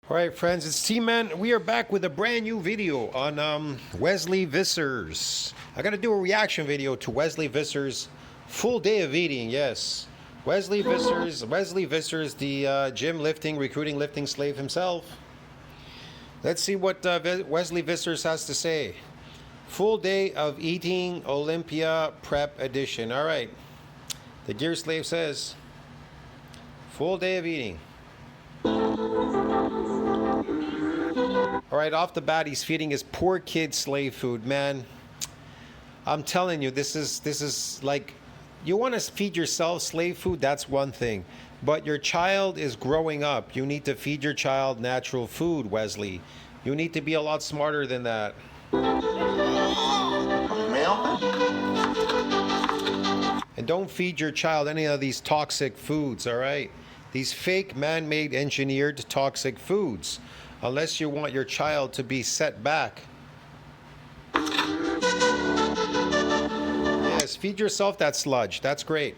All right, friends, it's T-Man. We are back with a brand new video on Wesley Vissers. I got to do a reaction video to Wesley Vissers' full day of eating. Yes, Wesley Vissers, the gym lifting, recruiting lifting slave himself. Let's see what Wesley Vissers has to say. Full day of eating, Olympia prep edition. All right, the gear slave says, full day of eating. All right, off the bat, he's feeding his poor kid slave food. Man, I'm telling you, this is like, you want to feed yourself slave food, that's one thing. But your child is growing up. You need to feed your child natural food, Wesley. You need to be a lot smarter than that. And don't feed your child any of these toxic foods, all right? These fake, man-made, engineered toxic foods. Unless you want your child to be set back. Yes, feed yourself that sludge. That's great.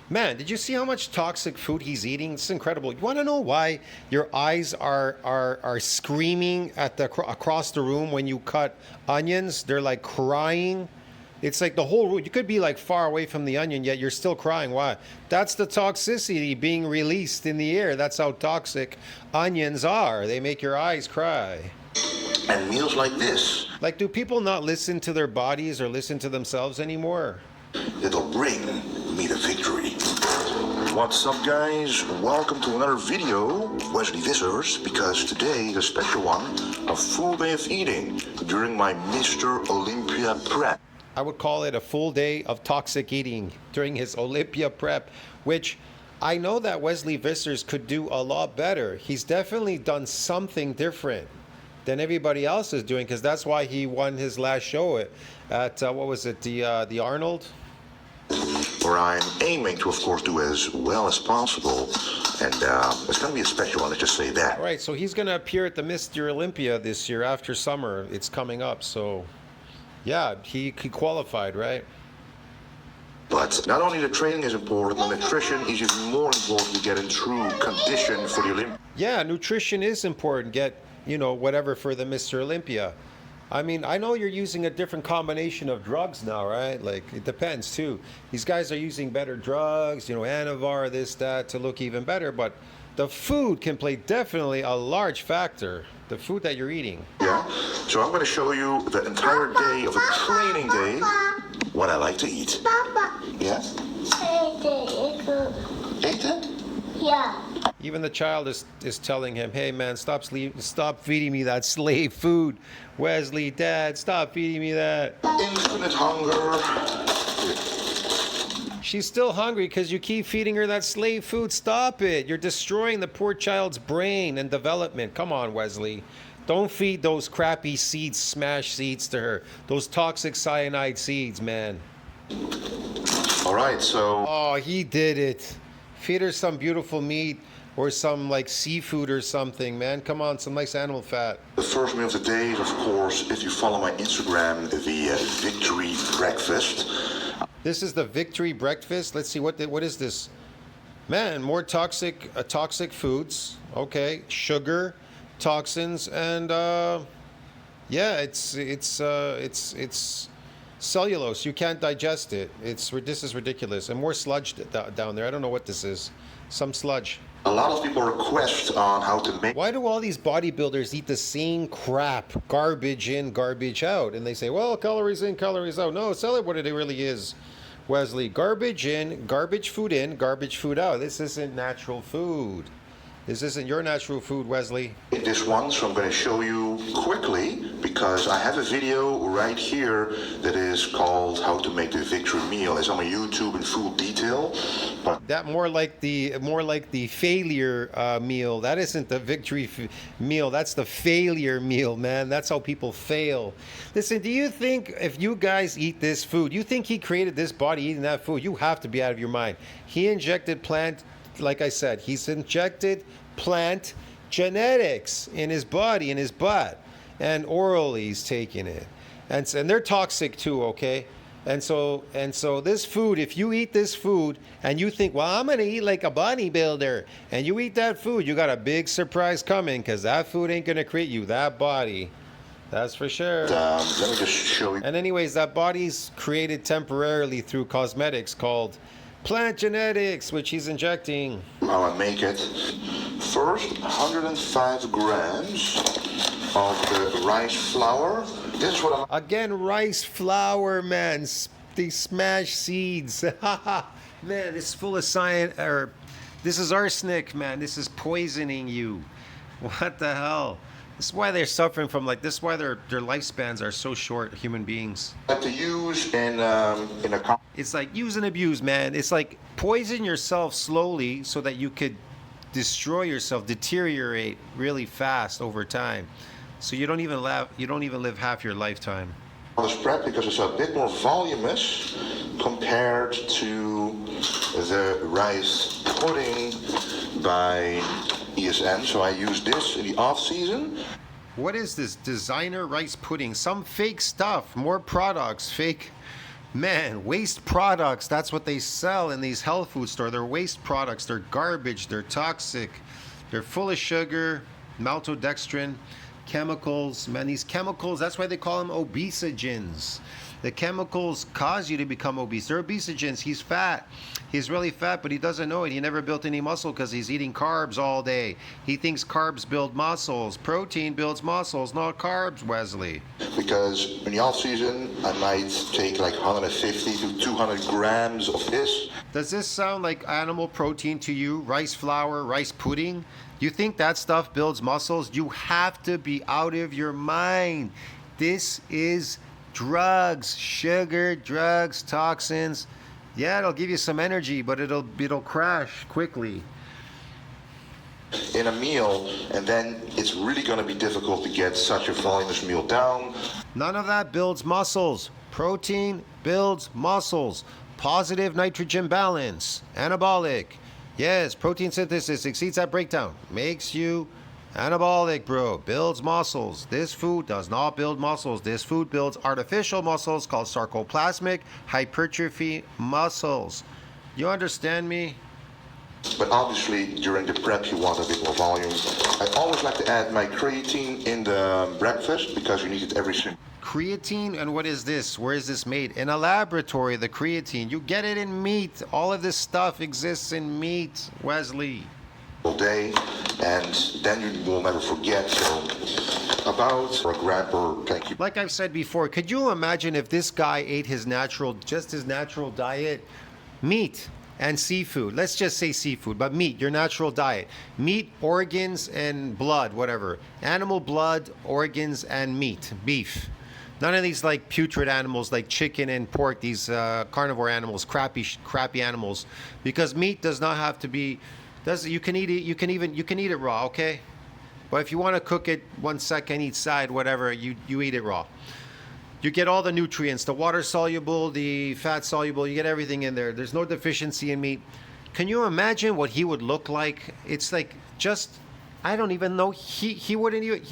Man, did you see how much toxic food he's eating? It's incredible. You want to know why your eyes are screaming at across the room when you cut onions? They're like crying. It's like the whole room. You could be like far away from the onion, yet you're still crying. Why? That's the toxicity being released in the air. That's how toxic onions are. They make your eyes cry. And meals like this. Like, do people not listen to their bodies or listen to themselves anymore? It'll bring me the victory. What's up, guys? Welcome to another video, Wesley Vissers, because today is a special one, a full day of eating during my Mr. Olympia prep. I would call it a full day of toxic eating during his Olympia prep, which I know that Wesley Vissers could do a lot better. He's definitely done something different than everybody else is doing, because that's why he won his last show at what was it, the Arnold? Where I'm aiming to, of course, do as well as possible. And it's going to be a special one, let's just say that. All right, so he's going to appear at the Mr. Olympia this year after summer. It's coming up, so... yeah, he qualified, right? But not only the training is important, the nutrition is even more important to get in true condition for the Olympics. Yeah, nutrition is important. Get, whatever for the Mr. Olympia. I mean, I know you're using a different combination of drugs now, right? Like, it depends, too. These guys are using better drugs, Anavar, this, that, to look even better. But the food can play definitely a large factor. The food that you're eating. Yeah, so I'm going to show you the entire day of a training day, what I like to eat. Papa. Yeah? Ate it? Yeah. Even the child is telling him, hey man, stop feeding me that slave food. Wesley, Dad, stop feeding me that. Infinite hunger. She's still hungry because you keep feeding her that slave food. Stop it. You're destroying the poor child's brain and development. Come on, Wesley. Don't feed those crappy seeds, smash seeds to her. Those toxic cyanide seeds, man. All right, so... oh, he did it. Feed her some beautiful meat or some like seafood or something, man. Come on, some nice animal fat. The first meal of the day is, of course, if you follow my Instagram, the Victory Breakfast. This is the Victory Breakfast. Let's see, what is this? Man, more toxic foods. Okay, sugar, toxins, and yeah, it's cellulose. You can't digest it. This is ridiculous. And more sludge down there. I don't know what this is. Some sludge. A lot of people request on how to make... why do all these bodybuilders eat the same crap? Garbage in, garbage out. And they say, well, calories in, calories out. No, tell it what it really is, Wesley. Garbage in, garbage food out. This isn't natural food. This isn't your natural food, Wesley. This one, so I'm going to show you quickly, because I have a video right here that is called How to Make the Victory Meal. It's on my YouTube in full detail. But that more like the failure meal. That isn't the victory meal. That's the failure meal, man. That's how people fail. Listen, do you think if you guys eat this food, you think he created this body eating that food? You have to be out of your mind. He injected plant, like I said, he's injected plant genetics in his body, in his butt, and orally he's taking it. And they're toxic too, okay? And so this food, if you eat this food and you think, well, I'm gonna eat like a bodybuilder, and you eat that food, you got a big surprise coming, because that food ain't gonna create you that body. That's for sure. Let me just show you. And anyways, that body's created temporarily through cosmetics called plant genetics, which he's injecting. How I make it. First, 105 grams of the rice flour. This is what I'm... Again, rice flour, man. These smashed seeds. Man, it's full of cyanide. This is arsenic, man. This is poisoning you. What the hell? This is why they're suffering from, like, this is why their lifespans are so short, human beings. like to use in a... It's like use and abuse, man. It's like poison yourself slowly so that you could destroy yourself, deteriorate really fast over time. So you don't even live half your lifetime. This prep because it's a bit more voluminous compared to the rice pudding by ESN. So I use this in the off season. What is this designer rice pudding? Some fake stuff, more products, fake, man, waste products. That's what they sell in these health food stores. They're waste products. They're garbage. They're toxic. They're full of sugar, maltodextrin, chemicals. Man, these chemicals, that's why they call them obesogens. The chemicals cause you to become obese. They're obesogens. He's fat. He's really fat, but he doesn't know it. He never built any muscle because he's eating carbs all day. He thinks carbs build muscles. Protein builds muscles, not carbs, Wesley. Because in the off season, I might take like 150 to 200 grams of this. Does this sound like animal protein to you? Rice flour, rice pudding? You think that stuff builds muscles? You have to be out of your mind. This is drugs, sugar, drugs, toxins. Yeah, it'll give you some energy, but it'll crash quickly. In a meal, and then it's really going to be difficult to get such a voluminous meal down. None of that builds muscles. Protein builds muscles. Positive nitrogen balance. Anabolic. Yes, protein synthesis exceeds that breakdown. Makes you anabolic, bro. Builds muscles. This food does not build muscles. This food builds artificial muscles called sarcoplasmic hypertrophy muscles. You understand me? But obviously, during the prep, you want a bit more volume. I always like to add my creatine in the breakfast because you need it every single Creatine? And what is this? Where is this made? In a laboratory, the creatine. You get it in meat. All of this stuff exists in meat, Wesley. day, and then you will never forget. So about a gram per thank you. Like I've said before, could you imagine if this guy ate his natural diet, meat and seafood? Let's just say seafood, but meat, your natural diet. Meat, organs, and blood, whatever. Animal blood, organs, and meat, beef. None of these like putrid animals like chicken and pork, these carnivore animals, crappy animals, because meat does not have to be. You can eat it. You can eat it raw, okay? But if you want to cook it 1 second each side, whatever, you eat it raw. You get all the nutrients, the water soluble, the fat soluble. You get everything in there. There's no deficiency in meat. Can you imagine what he would look like? It's like just. I don't even know. He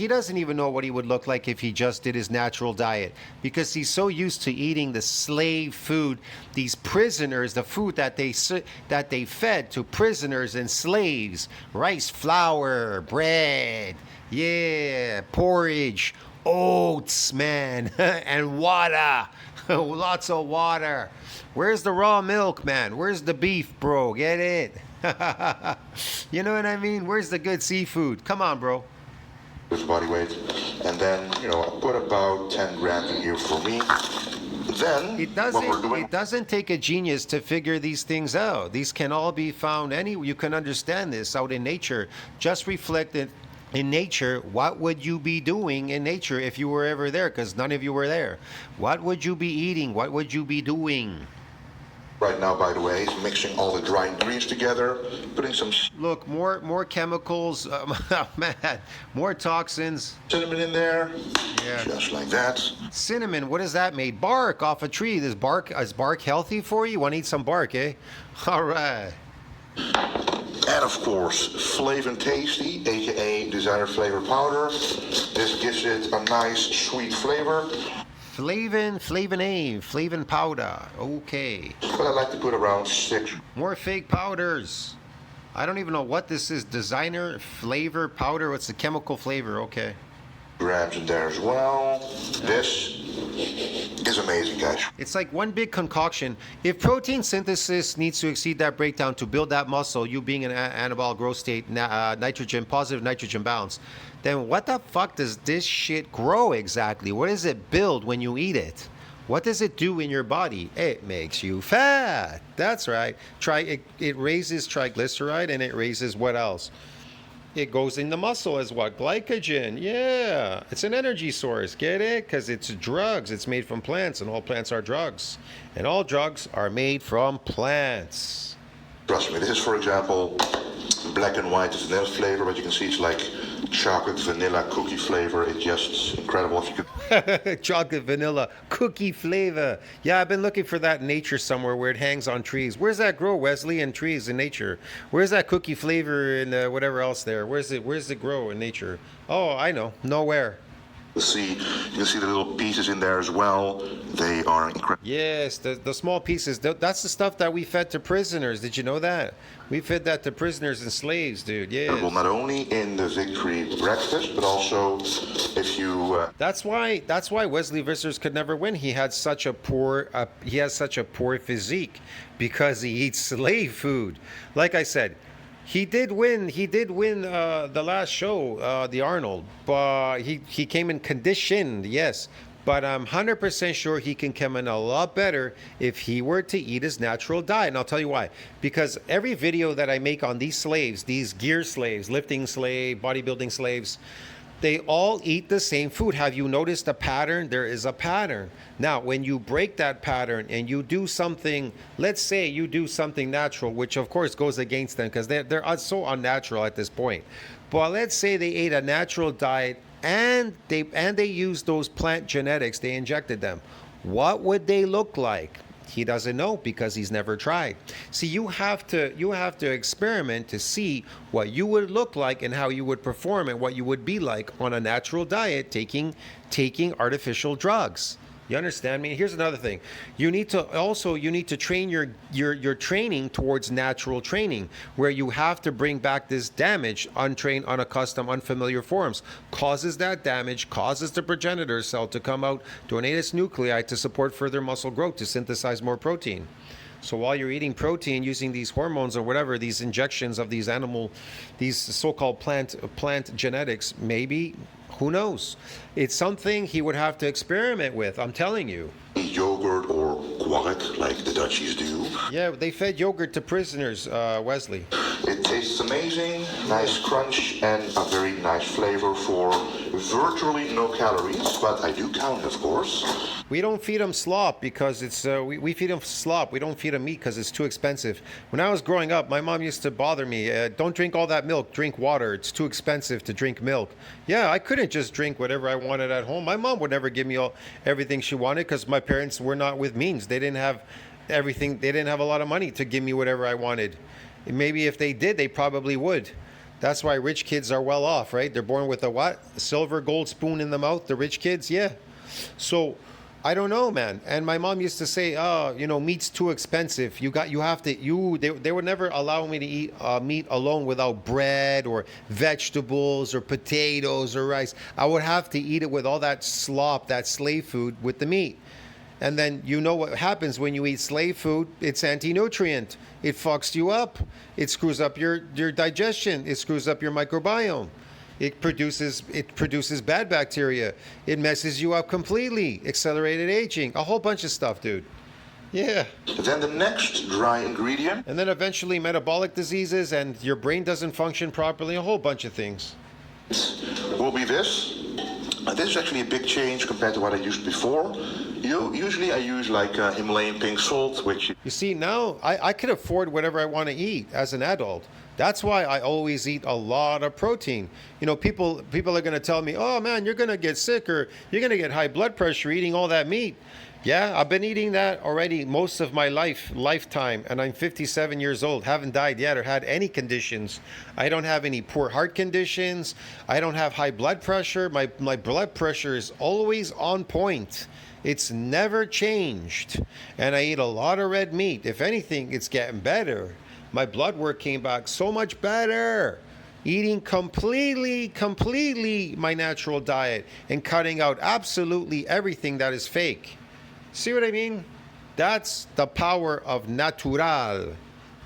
doesn't even know what he would look like if he just did his natural diet, because he's so used to eating the slave food, these prisoners, the food that they fed to prisoners and slaves, rice flour, bread, yeah, porridge, oats, man, and water, lots of water. Where's the raw milk, man? Where's the beef, bro? Get it? You know what I mean? Where's the good seafood? Come on, bro. His body weight, and then I put about 10 grams in here for me. Then it doesn't take a genius to figure these things out. These can all be found you can understand this out in nature. Just reflect it in nature. What would you be doing in nature if you were ever there? Because none of you were there. What would you be eating? What would you be doing? Right now, by the way, is mixing all the dry ingredients together, putting some... Look, more chemicals, man, more toxins. Cinnamon in there, yeah, just like that. Cinnamon, what is that made? Bark off a tree. Is bark healthy for you? You want to eat some bark, eh? All right. And of course, Flavor and Tasty, aka Designer Flavor Powder. This gives it a nice sweet flavor. flavin powder. Okay. But I like to put around 6 More fake powders. I don't even know what this is. Designer flavor powder. What's the chemical flavor? Okay. grams in there as well. This is amazing, guys. It's like one big concoction. If protein synthesis needs to exceed that breakdown to build that muscle, you being an anabolic growth state, positive nitrogen balance, then what the fuck does this shit grow exactly? What does it build when you eat it? What does it do in your body? It makes you fat. That's right. It raises triglyceride, and it raises what else? It goes in the muscle as what? Glycogen. Yeah. It's an energy source. Get it? Because it's drugs. It's made from plants, and all plants are drugs. And all drugs are made from plants. Trust me, this is, for example, black and white vanilla flavor, but you can see it's like chocolate vanilla cookie flavor. It's just incredible. If you could Chocolate vanilla cookie flavor. Yeah, I've been looking for that in nature somewhere where it hangs on trees. Where's that grow, Wesley, in trees in nature? Where's that cookie flavor and whatever else there? Where's it grow in nature? Oh, I know. Nowhere. you can see the little pieces in there as well. They are incredible. Yes, the small pieces. That's the stuff that we fed to prisoners. Did you know that? We fed that to prisoners and slaves, dude. Yeah. Not only in the Victory breakfast, but also if you. That's why Wesley Vissers could never win. He had such a poor physique because he eats slave food. Like I said, he did win the last show, the Arnold, but he came in conditioned, yes. But I'm 100% sure he can come in a lot better if he were to eat his natural diet. And I'll tell you why. Because every video that I make on these slaves, these gear slaves, lifting slave, bodybuilding slaves, they all eat the same food. Have you noticed a pattern? There is a pattern. Now, when you break that pattern and you do something, let's say you do something natural, which of course goes against them because they're so unnatural at this point. But let's say they ate a natural diet and they used those plant genetics, they injected them. What would they look like? He doesn't know because he's never tried. See, you have to experiment to see what you would look like and how you would perform and what you would be like on a natural diet taking artificial drugs. You understand me? Here's another thing. You need to train your training towards natural training, where you have to bring back this damage, untrained, unaccustomed, unfamiliar forms. Causes that damage, causes the progenitor cell to come out, donate its nuclei to support further muscle growth, to synthesize more protein. So while you're eating protein using these hormones or whatever, these injections of these so-called plant genetics, maybe, who knows? It's something he would have to experiment with, I'm telling you. Yogurt or kwark, like the Dutchies do. Yeah, they fed yogurt to prisoners, Wesley. It tastes amazing, nice crunch, and a very nice flavor for virtually no calories, but I do count, of course. We don't feed them slop because it's we feed them slop. We don't feed them meat because it's too expensive. When I was growing up, my mom used to bother me. Don't drink all that milk. Drink water. It's too expensive to drink milk. Yeah, I couldn't just drink whatever I wanted at home. My mom would never give me everything she wanted because my parents were not with means. They didn't have everything. They didn't have a lot of money to give me whatever I wanted. Maybe if they did, they probably would. That's why rich kids are well off, right? They're born with a silver gold spoon in the mouth. The rich kids, yeah. So I don't know, man. And my mom used to say, "Oh, meat's too expensive. They would never allow me to eat meat alone without bread or vegetables or potatoes or rice. I would have to eat it with all that slop, that slave food with the meat." And then you know what happens when you eat slave food? It's anti-nutrient. It fucks you up. It screws up your digestion. It screws up your microbiome. It produces bad bacteria. It messes you up completely. Accelerated aging. A whole bunch of stuff, dude. Yeah. Then the next dry ingredient. And then eventually metabolic diseases, and your brain doesn't function properly. A whole bunch of things. Will be this. This is actually a big change compared to what I used before. Usually I use like Himalayan pink salt, which... You see, now I could afford whatever I want to eat as an adult. That's why I always eat a lot of protein. You know, people are going to tell me, "Oh man, you're going to get sick or you're going to get high blood pressure eating all that meat." Yeah, I've been eating that already most of my lifetime, and I'm 57 years old. Haven't died yet or had any conditions. I don't have any poor heart conditions. I don't have high blood pressure. My blood pressure is always on point. It's never changed. And I eat a lot of red meat. If anything, it's getting better. My blood work came back so much better. Eating completely my natural diet and cutting out absolutely everything that is fake. See what I mean? That's the power of natural.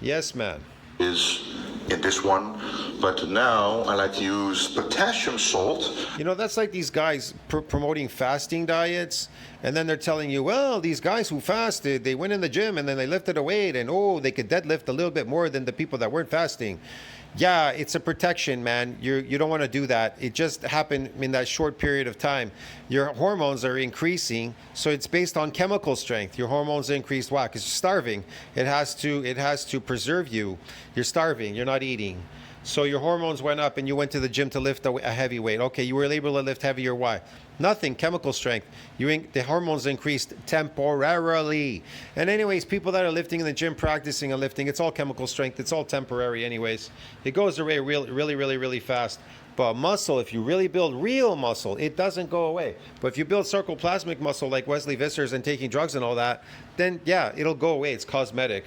Yes, man. Is in this one, but now I like to use potassium salt. You know, that's like these guys promoting fasting diets, and then they're telling you, well, these guys who fasted, they went in the gym and then they lifted a weight, and oh, they could deadlift a little bit more than the people that weren't fasting. Yeah, it's a protection, man. You don't want to do that. It just happened in that short period of time. Your hormones are increasing, so it's based on chemical strength. Your hormones increased. Why? Because you're starving. It has to preserve you. You're starving. You're not eating. So your hormones went up and you went to the gym to lift a heavy weight. Okay, you were able to lift heavier. Why? Nothing. Chemical strength. The hormones increased temporarily. And anyways, people that are lifting in the gym, practicing and lifting, it's all chemical strength. It's all temporary anyways. It goes away really fast. But muscle, if you really build real muscle, it doesn't go away. But if you build sarcoplasmic muscle like Wesley Vissers and taking drugs and all that, then yeah, it'll go away. It's cosmetic.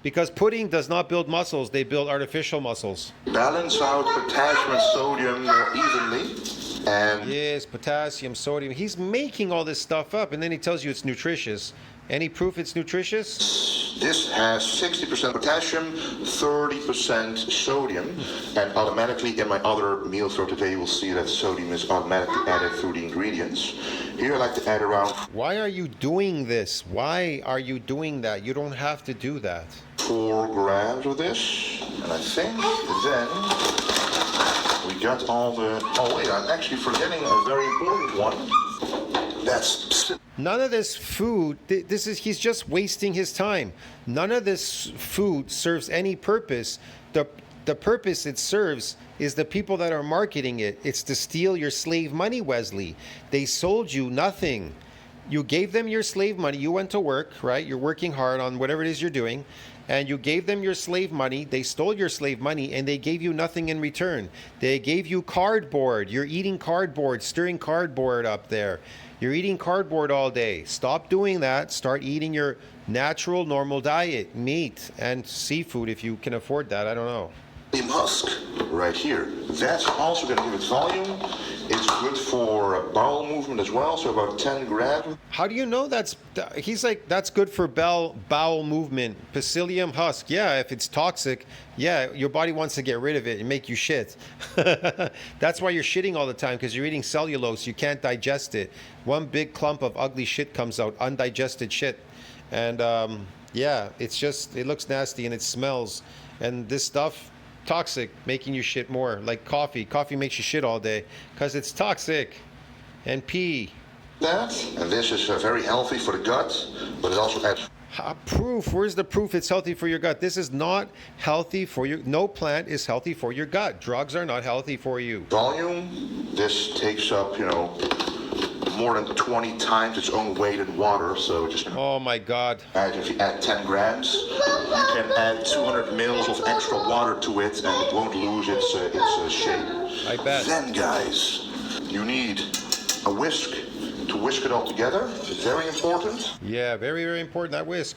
Because pudding does not build muscles, they build artificial muscles. Balance out potassium and sodium more evenly. And yes, potassium, sodium. He's making all this stuff up and then he tells you it's nutritious. Any proof it's nutritious? This has 60% potassium, 30% sodium, and automatically in my other meal for today you will see that sodium is automatically added through the ingredients. Here I like to add around. Why are you doing this? Why are you doing that? You don't have to do that. 4 grams of this, and I think then we got all the. Oh wait, I'm actually forgetting a very important one. That's. None of this food, he's just wasting his time. None of this food serves any purpose. The purpose it serves is the people that are marketing it. It's to steal your slave money, Wesley. They sold you nothing. You gave them your slave money. You went to work, right? You're working hard on whatever it is you're doing. And you gave them your slave money. They stole your slave money and they gave you nothing in return. They gave you cardboard. You're eating cardboard, stirring cardboard up there. You're eating cardboard all day. Stop doing that. Start eating your natural, normal diet, meat and seafood if you can afford that. I don't know. Husk right here. That's also going to give it volume. It's good for bowel movement as well, so about 10 grams. How do you know he's like, that's good for bowel movement. Psyllium husk. Yeah, if it's toxic, yeah, your body wants to get rid of it and make you shit. That's why you're shitting all the time, because you're eating cellulose. You can't digest it. One big clump of ugly shit comes out, undigested shit. And yeah, it's just, it looks nasty and it smells. And this stuff, toxic, making you shit more. Like coffee makes you shit all day because it's toxic. And pee. That, and this is very healthy for the gut, but it also adds proof. Where's the proof it's healthy for your gut? This is not healthy for you. No plant is healthy for your gut. Drugs are not healthy for you. Volume. This takes up, more than 20 times its own weight in water, so just. Oh my God. Imagine if you add 10 grams, you can add 200 mils of extra water to it, and it won't lose its shape. I bet. Then, guys, you need a whisk to whisk it all together. It's very important. Yeah, very important, that whisk.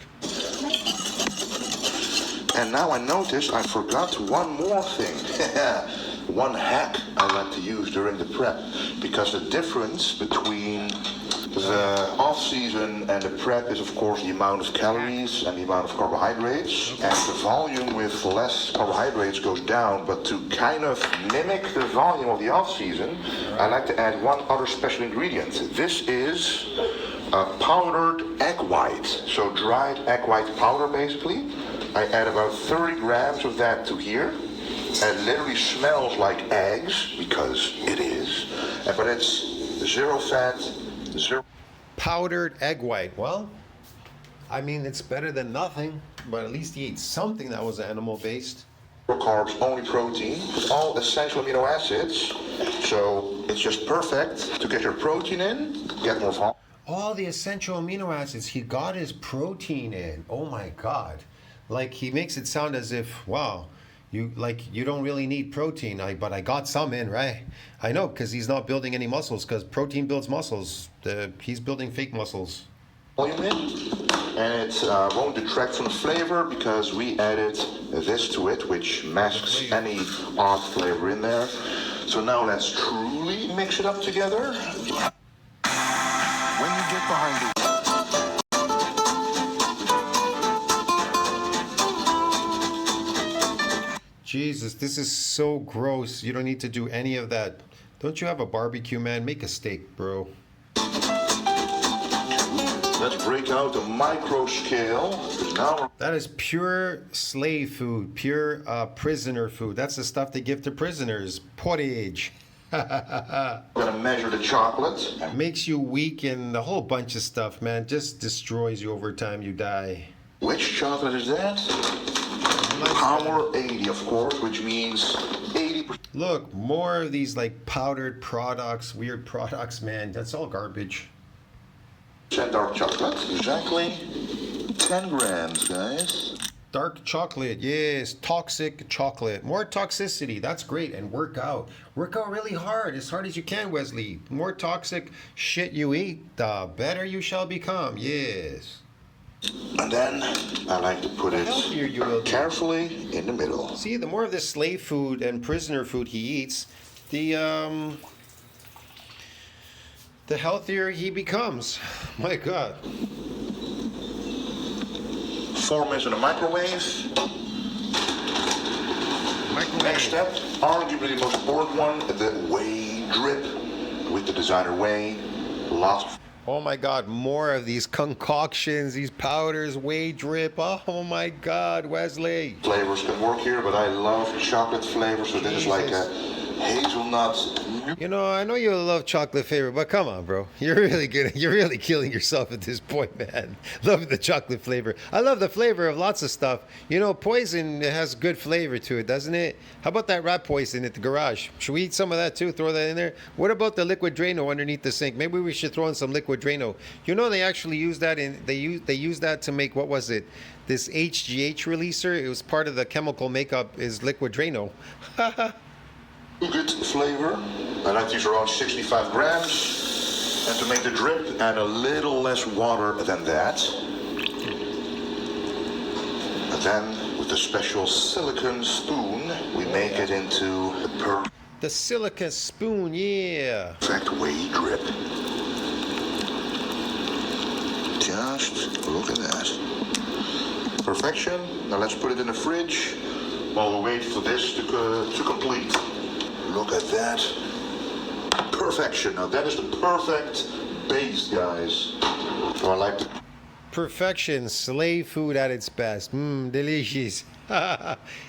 And now I notice I forgot one more thing. One hack I like to use during the prep, because the difference between the off-season and the prep is of course the amount of calories and the amount of carbohydrates, and the volume with less carbohydrates goes down. But to kind of mimic the volume of the off-season, I like to add one other special ingredient. This is powdered egg white, so dried egg white powder basically. I add about 30 grams of that to here. And it literally smells like eggs, because it is, but it's 0 fat, 0... Powdered egg white. Well, I mean, it's better than nothing, but at least he ate something that was animal-based. carbs, only protein, all essential amino acids. So it's just perfect to get your protein in, get more fat. All the essential amino acids, he got his protein in. Oh my God. Like, he makes it sound as if, wow, you don't really need protein, but I got some in, right? I know, because he's not building any muscles, because protein builds muscles. He's building fake muscles. Volume in, and it won't detract from the flavor because we added this to it, which masks any odd flavor in there. So now let's truly mix it up together. When you get behind the Jesus, this is so gross. You don't need to do any of that. Don't you have a barbecue, man? Make a steak, bro. let's break out the micro scale. Now That is pure slave food, pure prisoner food. That's the stuff they give to prisoners. Porridge. we're gonna measure the chocolate. Makes you weak and a whole bunch of stuff, man. Just destroys you over time. You die. Which chocolate is that? Power 80, of course, which means 80%. Look, more of these like powdered products, weird products, man. That's all garbage. Dark chocolate, exactly 10 grams, guys. Dark chocolate, yes. Toxic chocolate. More toxicity. That's great. And work out. Work out really hard. As hard as you can, Wesley. More toxic shit you eat, the better you shall become. Yes. And then I like to put it Healthier you will be. carefully in the middle. See, the more of this slave food and prisoner food he eats, the healthier he becomes. My God. 4 minutes in the microwave. Next step, arguably the most important one, the whey drip with the designer whey. Lots of Oh my God, more of these concoctions, these powders, whey drip. Oh my God, Wesley. flavors can work here, but I love chocolate flavor, so this is like a hazelnut. You know, I know you love chocolate flavor, but come on, bro. You're really good. You're really killing yourself at this point, man. Loving the chocolate flavor. I love the flavor of lots of stuff. You know, poison has good flavor to it, doesn't it? How about that rat poison at the garage? Should we eat some of that too? Throw that in there? What about the liquid Drano underneath the sink? Maybe we should throw in some liquid Drano. You know, they actually use that in. They use that to make, what was it? This HGH releaser. It was part of the chemical makeup. Is liquid Drano. Good flavor. I like these around 65 grams. And to make the drip, add a little less water than that. And then with a special silicone spoon, we make it into the The silica spoon, yeah. perfect whey drip. Just look at that. Perfection. Now let's put it in the fridge while we wait for this to complete. Look at that. Perfection. Now that is the perfect base, guys. So I like to. Perfection, slave food at its best. Delicious.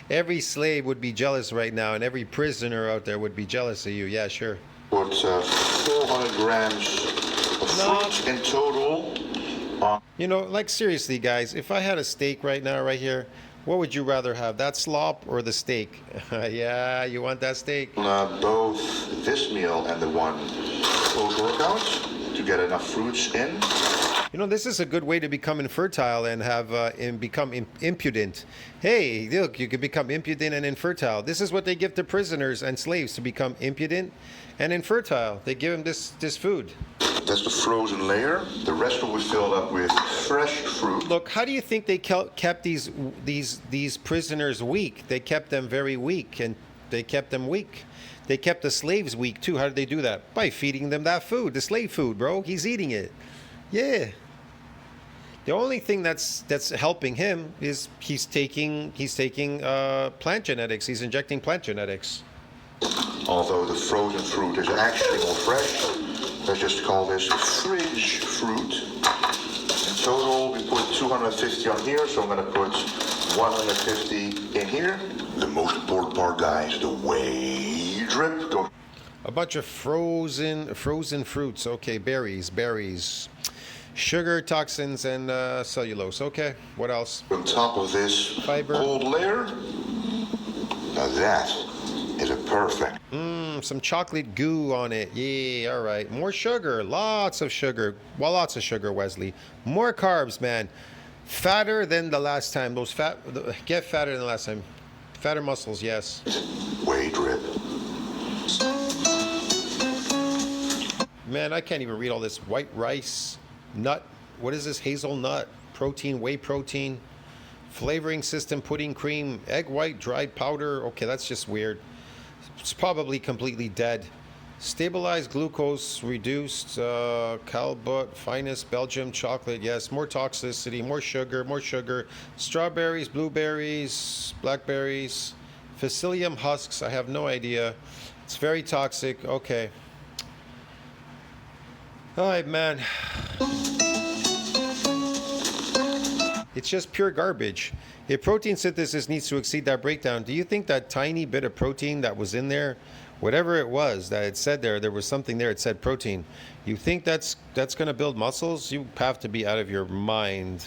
Every slave would be jealous right now, and every prisoner out there would be jealous of you. Yeah, sure. Put 400 grams of fruit in total. You know, like seriously, guys, if I had a steak right now, right here, what would you rather have, that slop or the steak? Yeah, you want that steak? Both this meal and the one post-workout to get enough fruits in. You know, this is a good way to become infertile and have and become impudent. Hey, look, you can become impudent and infertile. This is what they give to prisoners and slaves to become impudent and infertile. They give them this food. That's the frozen layer. The rest will be filled up with fresh fruit. Look, how do you think they kept these prisoners weak? They kept them very weak, and they kept them weak. They kept the slaves weak too. How did they do that? By feeding them that food, the slave food, bro. He's eating it. Yeah. The only thing that's helping him is he's taking plant genetics. He's injecting plant genetics. Although the frozen fruit is actually more fresh, let's just call this fridge fruit. In total, we put 250 on here, so I'm going to put 150 in here. The most important part, guys, the whey drip. A bunch of frozen fruits. Okay, berries. Sugar, toxins, and cellulose. Okay, what else? On top of this Fiber. cold layer, That is a perfect. Some chocolate goo on it. Yeah, all right. More sugar. Lots of sugar. Well, lots of sugar, Wesley. More carbs, man. Fatter than the last time. Get fatter than the last time. Fatter muscles, yes. Whey drip. Man, I can't even read all this. White rice, nut. What is this? Hazelnut, protein, whey protein, flavoring system, pudding cream, egg white, dried powder. Okay, that's just weird. It's probably completely dead. Stabilized glucose, reduced Calbut, finest Belgium chocolate. Yes, more toxicity, more sugar. Strawberries, blueberries, blackberries, psyllium husks. I have no idea. It's very toxic. Okay. All right, man. It's just pure garbage. If protein synthesis needs to exceed that breakdown, do you think that tiny bit of protein that was in there, whatever it was that it said there was something there, it said protein, you think that's going to build muscles? You have to be out of your mind.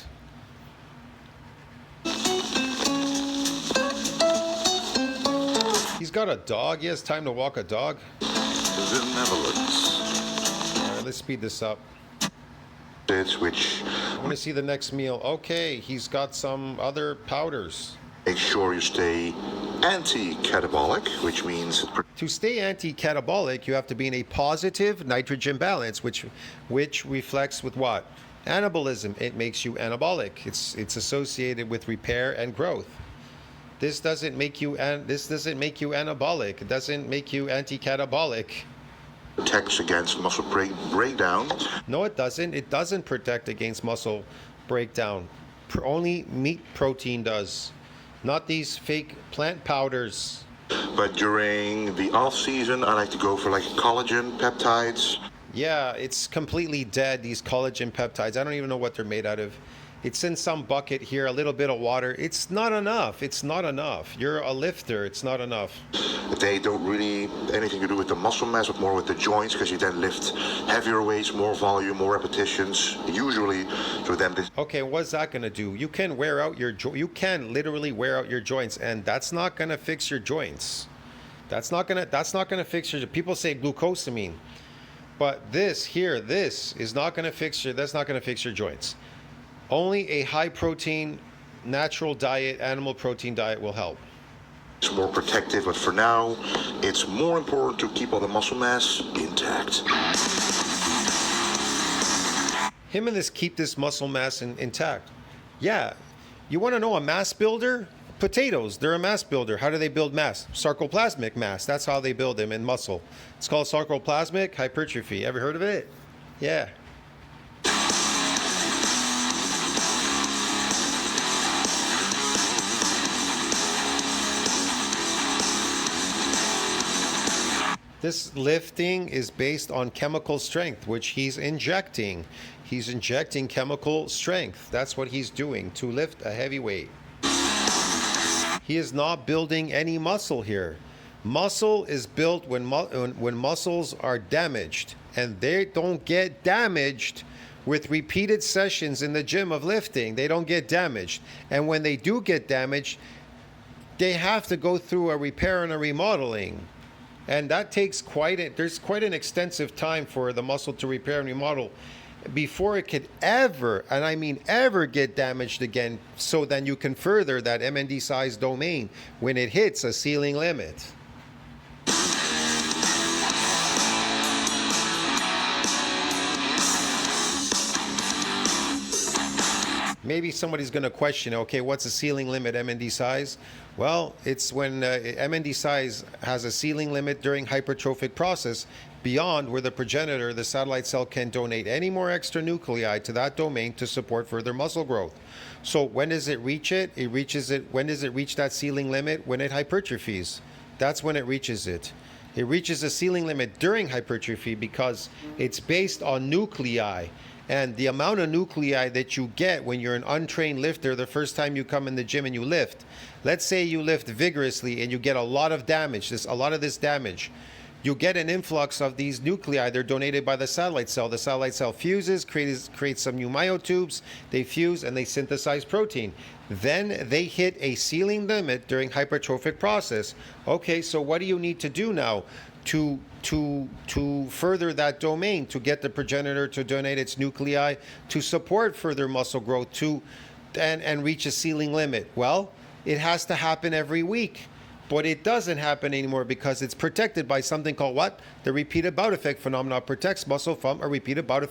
He's got a dog. He has time to walk a dog. Benevolence. All right, let's speed this up. Which I want to see the next meal. Okay, he's got some other powders. make sure you stay anti-catabolic, which means... To stay anti-catabolic, you have to be in a positive nitrogen balance, which reflects with what? Anabolism. It makes you anabolic. It's associated with repair and growth. This doesn't make you anabolic. It doesn't make you anti-catabolic. Protects against muscle breakdown. No, it doesn't. It doesn't protect against muscle breakdown. Only meat protein does, not these fake plant powders. But during the off season, I like to go for like collagen peptides. Yeah, it's completely dead, these collagen peptides. I don't even know what they're made out of. It's in some bucket here, a little bit of water. It's not enough. It's not enough. You're a lifter. It's not enough. They don't really anything to do with the muscle mass, but more with the joints, because you then lift heavier weights, more volume, more repetitions. Usually, so then this. Okay, what's that going to do? You can wear out your you can literally wear out your joints, and that's not going to fix your joints. That's not going to fix your. People say glucosamine, but this is not going to fix your. That's not going to fix your joints. Only a high protein, natural diet, animal protein diet will help. It's more protective, but for now, it's more important to keep all the muscle mass intact. Him and this keep this muscle mass intact. Yeah, you want to know a mass builder? Potatoes, they're a mass builder. How do they build mass? Sarcoplasmic mass. That's how they build them in muscle. It's called sarcoplasmic hypertrophy. Ever heard of it? Yeah. This lifting is based on chemical strength, which he's injecting. He's injecting chemical strength. That's what he's doing to lift a heavy weight. He is not building any muscle here. Muscle is built when muscles are damaged, and they don't get damaged with repeated sessions in the gym of lifting. They don't get damaged. And when they do get damaged, they have to go through a repair and a remodeling. And that takes there's quite an extensive time for the muscle to repair and remodel before it could ever, and I mean ever, get damaged again, so then you can further that MND size domain when it hits a ceiling limit. Maybe somebody's going to question, okay, what's a ceiling limit MND size? Well, it's when MND size has a ceiling limit during hypertrophic process beyond where the progenitor, the satellite cell, can donate any more extra nuclei to that domain to support further muscle growth. So when does it reach it? When does it reach that ceiling limit? When it hypertrophies. That's when it reaches it. It reaches a ceiling limit during hypertrophy because it's based on nuclei. And the amount of nuclei that you get when you're an untrained lifter the first time you come in the gym and you lift, let's say you lift vigorously and you get a lot of damage, a lot of this damage, you get an influx of these nuclei. They're donated by the satellite cell. The satellite cell fuses, creates some new myotubes. They fuse and they synthesize protein. Then they hit a ceiling limit during hypertrophic process. Okay, so what do you need to do now to further that domain, to get the progenitor to donate its nuclei to support further muscle growth and reach a ceiling limit? Well, it has to happen every week. But it doesn't happen anymore because it's protected by something called what? The repeated bout effect phenomenon protects muscle from a repeated bout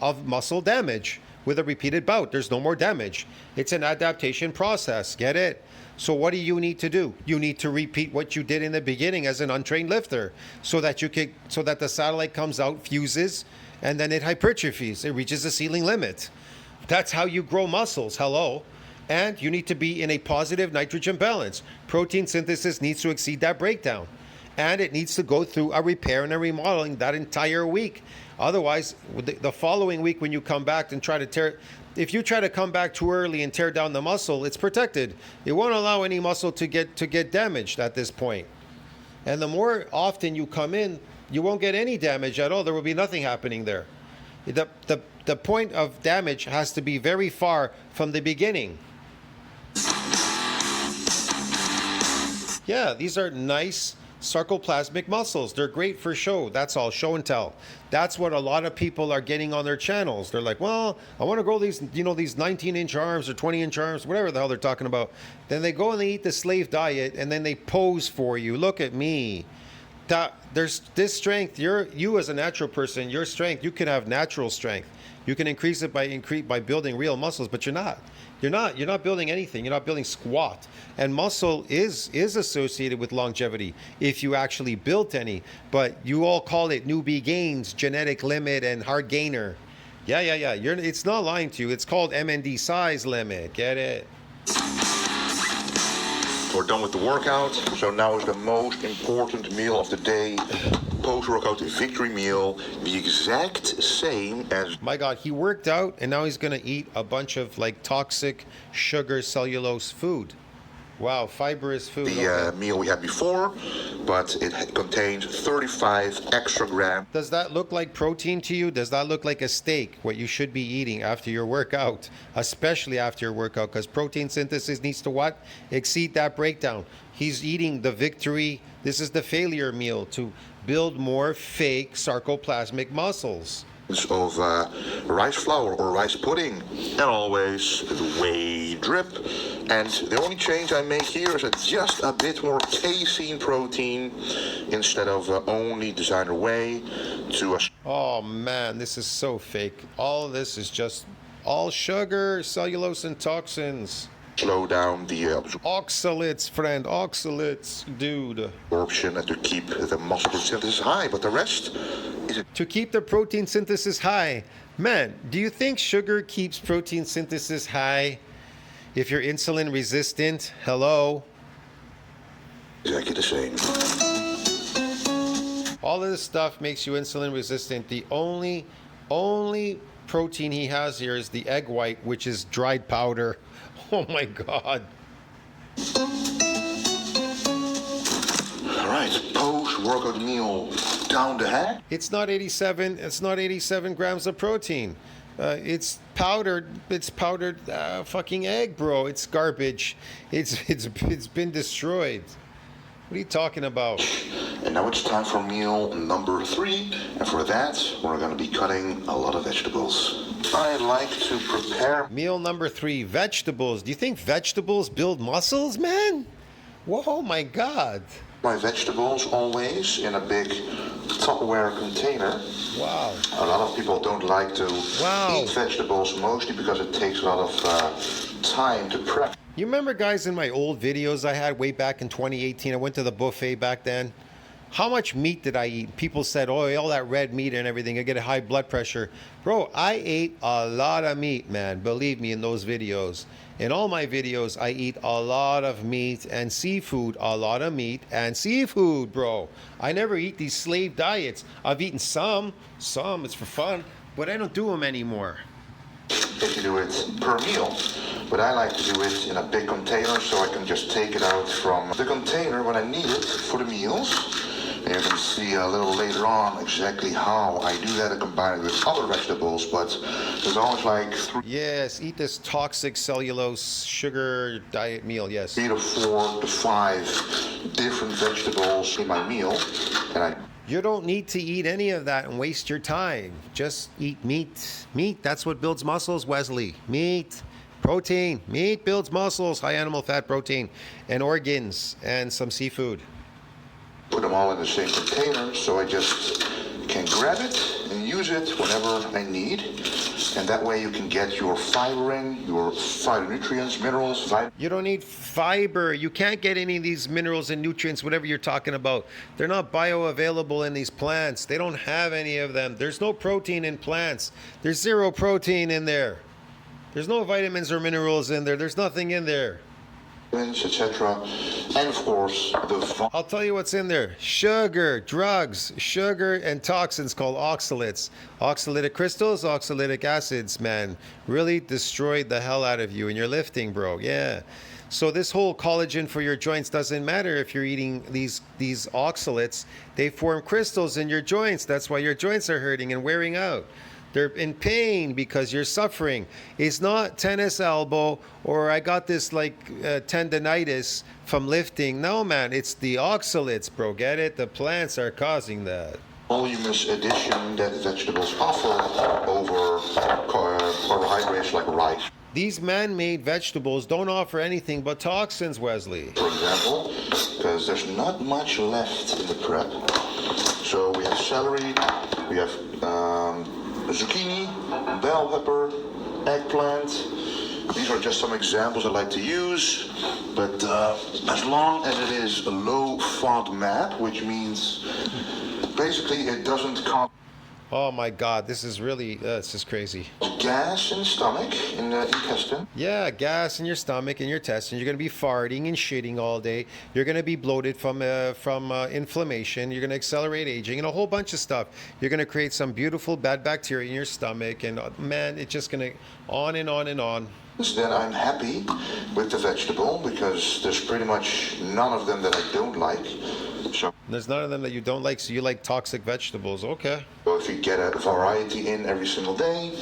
of muscle damage. With a repeated bout, there's no more damage. It's an adaptation process. Get it? So what do you need to do? You need to repeat what you did in the beginning as an untrained lifter, so that the satellite comes out, fuses, and then it hypertrophies. It reaches a ceiling limit. That's how you grow muscles. Hello. And you need to be in a positive nitrogen balance. Protein synthesis needs to exceed that breakdown. And it needs to go through a repair and a remodeling that entire week. Otherwise, the following week when you come back and if you try to come back too early and tear down the muscle, it's protected. It won't allow any muscle to get damaged at this point. And the more often you come in, you won't get any damage at all. There will be nothing happening there. The point of damage has to be very far from the beginning. Yeah, these are nice sarcoplasmic muscles. They're great for show. That's all, show and tell. That's what a lot of people are getting on their channels. They're like, well, I want to grow these 19-inch arms or 20-inch arms, whatever the hell they're talking about. Then they go and they eat the slave diet, and then they pose for you. Look at me. There's this strength. You as a natural person, your strength, you can have natural strength. You can increase it by building real muscles, but you're not. You're not building anything. You're not building squat. And muscle is associated with longevity if you actually built any. But you all call it newbie gains, genetic limit, and hard gainer. Yeah. It's not lying to you. It's called MND size limit. Get it? We're done with the workout, so now is the most important meal of the day. Post-workout victory meal, the exact same as... My God, he worked out and now he's going to eat a bunch of like toxic sugar cellulose food. Wow, fibrous food. The meal we had before, but it contains 35 extra grams. Does that look like protein to you? Does that look like a steak, what you should be eating after your workout? Especially after your workout, because protein synthesis needs to what? Exceed that breakdown. He's eating the victory. This is the failure meal to build more fake sarcoplasmic muscles. Of rice flour or rice pudding, and always the whey drip. And the only change I make here is just a bit more casein protein instead of only designer whey to a... Oh man, this is so fake. All of this is just all sugar, cellulose, and toxins. Slow down the oxalates, friend, oxalates, dude. Absorption and to keep the muscle synthesis high, but the rest is it. To keep the protein synthesis high. Man, do you think sugar keeps protein synthesis high if you're insulin resistant? Hello? Exactly the same. All of this stuff makes you insulin resistant. The only protein he has here is the egg white, which is dried powder. Oh my God. All right, post-workout meal down the hatch. It's not 87 grams of protein. It's powdered fucking egg, bro. It's garbage. It's been destroyed. What are you talking about? And now it's time for meal number 3. And for that, we're going to be cutting a lot of vegetables. I like to prepare... Meal number 3, vegetables. Do you think vegetables build muscles, man? Whoa, my God. My vegetables always in a big Tupperware container. Wow. A lot of people don't like to eat vegetables, mostly because it takes a lot of time to prep. You remember, guys, in my old videos I had way back in 2018, I went to the buffet back then. How much meat did I eat? People said, oh, all that red meat and everything, I get a high blood pressure. Bro, I ate a lot of meat, man. Believe me, in those videos. In all my videos, I eat a lot of meat and seafood. A lot of meat and seafood, bro. I never eat these slave diets. I've eaten some, it's for fun, but I don't do them anymore. If you do it per meal. But I like to do it in a big container so I can just take it out from the container when I need it for the meals. And you can see a little later on exactly how I do that and combine it with other vegetables, but there's always like Yes, eat this toxic cellulose sugar diet meal, yes. 3 to 4 to 5 different vegetables in my meal, and I You don't need to eat any of that and waste your time. Just eat meat. Meat, that's what builds muscles, Wesley. Meat, protein. Meat builds muscles, high animal fat protein, and organs, and some seafood. put them all in the same container, so I just can grab it and use it whenever I need. And that way you can get your fiber in, your phytonutrients, minerals, vitamins. You don't need fiber. You can't get any of these minerals and nutrients, whatever you're talking about. They're not bioavailable in these plants. They don't have any of them. There's no protein in plants. There's zero protein in there. There's no vitamins or minerals in there. There's nothing in there. Etc. And of course, I'll tell you what's in there. Sugar, drugs, sugar, and toxins called oxalates. Oxalatic crystals, oxalic acids, man. Really destroyed the hell out of you and you're lifting, bro. Yeah. So this whole collagen for your joints doesn't matter if you're eating these oxalates. They form crystals in your joints. That's why your joints are hurting and wearing out. They're in pain because you're suffering. It's not tennis elbow or I got this like tendonitis from lifting. No, man, it's the oxalates, bro. Get it? The plants are causing that. voluminous addition that vegetables offer over carbohydrates like rice, These man-made vegetables don't offer anything but toxins, Wesley. for example, because there's not much left in the prep. So we have celery, we have zucchini, bell pepper, eggplant. These are just some examples I like to use, but as long as it is a low FODMAP, which means basically it doesn't cause Oh my God, this is really, this is crazy. gas in the stomach, in the intestine. Yeah, gas in your stomach and your intestines. You're going to be farting and shitting all day. You're going to be bloated from inflammation. You're going to accelerate aging and a whole bunch of stuff. You're going to create some beautiful bad bacteria in your stomach. And man, it's just going to on and on and on. Then I'm happy with the vegetable because there's pretty much none of them that I don't like. So There's none of them that you don't like, so you like toxic vegetables. Okay. if you get a variety in every single day,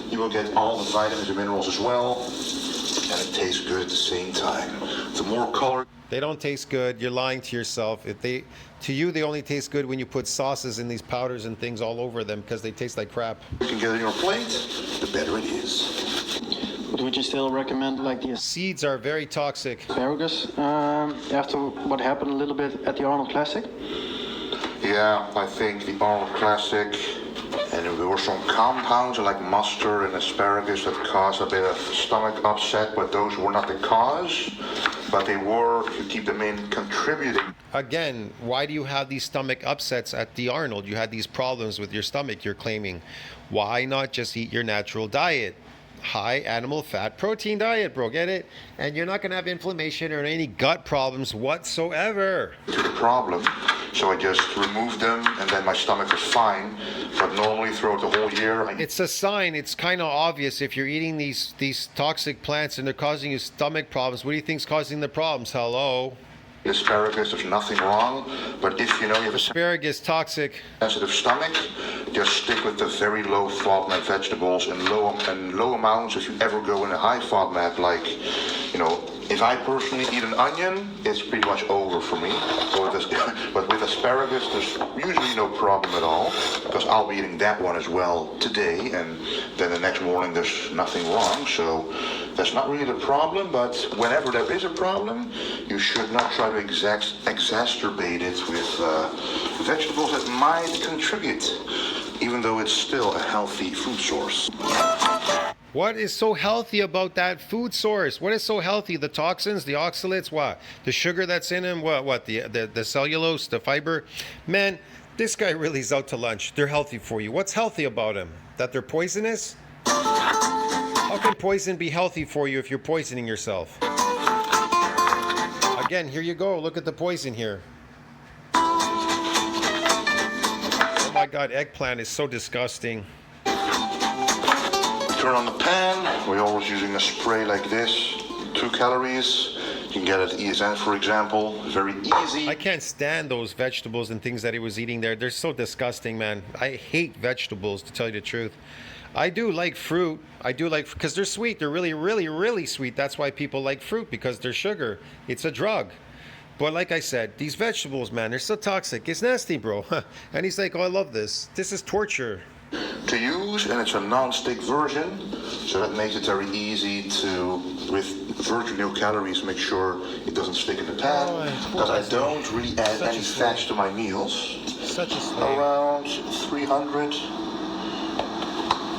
you will get all the vitamins and minerals as well, and it tastes good at the same time. The more color They don't taste good. You're lying to yourself. To you, they only taste good when you put sauces and these powders and things all over them because they taste like crap. you can get on your plate, the better it is. Would you still recommend like the Seeds are very toxic. asparagus after what happened a little bit at the Arnold Classic? Yeah, I think the Arnold Classic, and there were some compounds like mustard and asparagus that caused a bit of stomach upset, but those were not the cause, but they were, if you keep them in, contributing. Again, why do you have these stomach upsets at the Arnold? You had these problems with your stomach, you're claiming. Why not just eat your natural diet? High animal fat protein diet, bro, get it? And you're not going to have inflammation or any gut problems whatsoever. To the problem, so I just removed them, and then my stomach was fine. But normally throughout the whole year, It's a sign. It's kind of obvious if you're eating these toxic plants and they're causing you stomach problems. What do you think's causing the problems? Hello? asparagus, there's nothing wrong. But if you know you have a Asparagus, toxic. sensitive stomach, just stick with the very low FODMAP vegetables and low amounts. If you ever go in a high FODMAP, like, if I personally eat an onion, it's pretty much over for me. But with asparagus, there's usually no problem at all, because I'll be eating that one as well today, and then the next morning there's nothing wrong. So that's not really the problem, but whenever there is a problem, you should not try to exacerbate it with vegetables that might contribute, even though it's still a healthy food source. What is so healthy about that food source? What is so healthy? The toxins, the oxalates, what? The sugar that's in them, what? The cellulose, the fiber? Man, this guy really is out to lunch. They're healthy for you. What's healthy about them? That they're poisonous? How can poison be healthy for you if you're poisoning yourself? Again, here you go. Look at the poison here. Oh my God, eggplant is so disgusting. Turn on the pan. We're always using a spray like this. 2 calories. You can get it at ESN, for example. Very easy. I can't stand those vegetables and things that he was eating there. They're so disgusting, man. I hate vegetables, to tell you the truth. I do like fruit. I do like, because they're sweet. They're really, really, really sweet. That's why people like fruit, because they're sugar. It's a drug. But like I said, these vegetables, man, they're so toxic. It's nasty, bro. And he's like, oh, I love this. This is torture. To use, and it's a non-stick version, so that makes it very easy to, with virtually no calories, make sure it doesn't stick in the pan, because I don't really add any fats to my meals. Such a slave. Around 300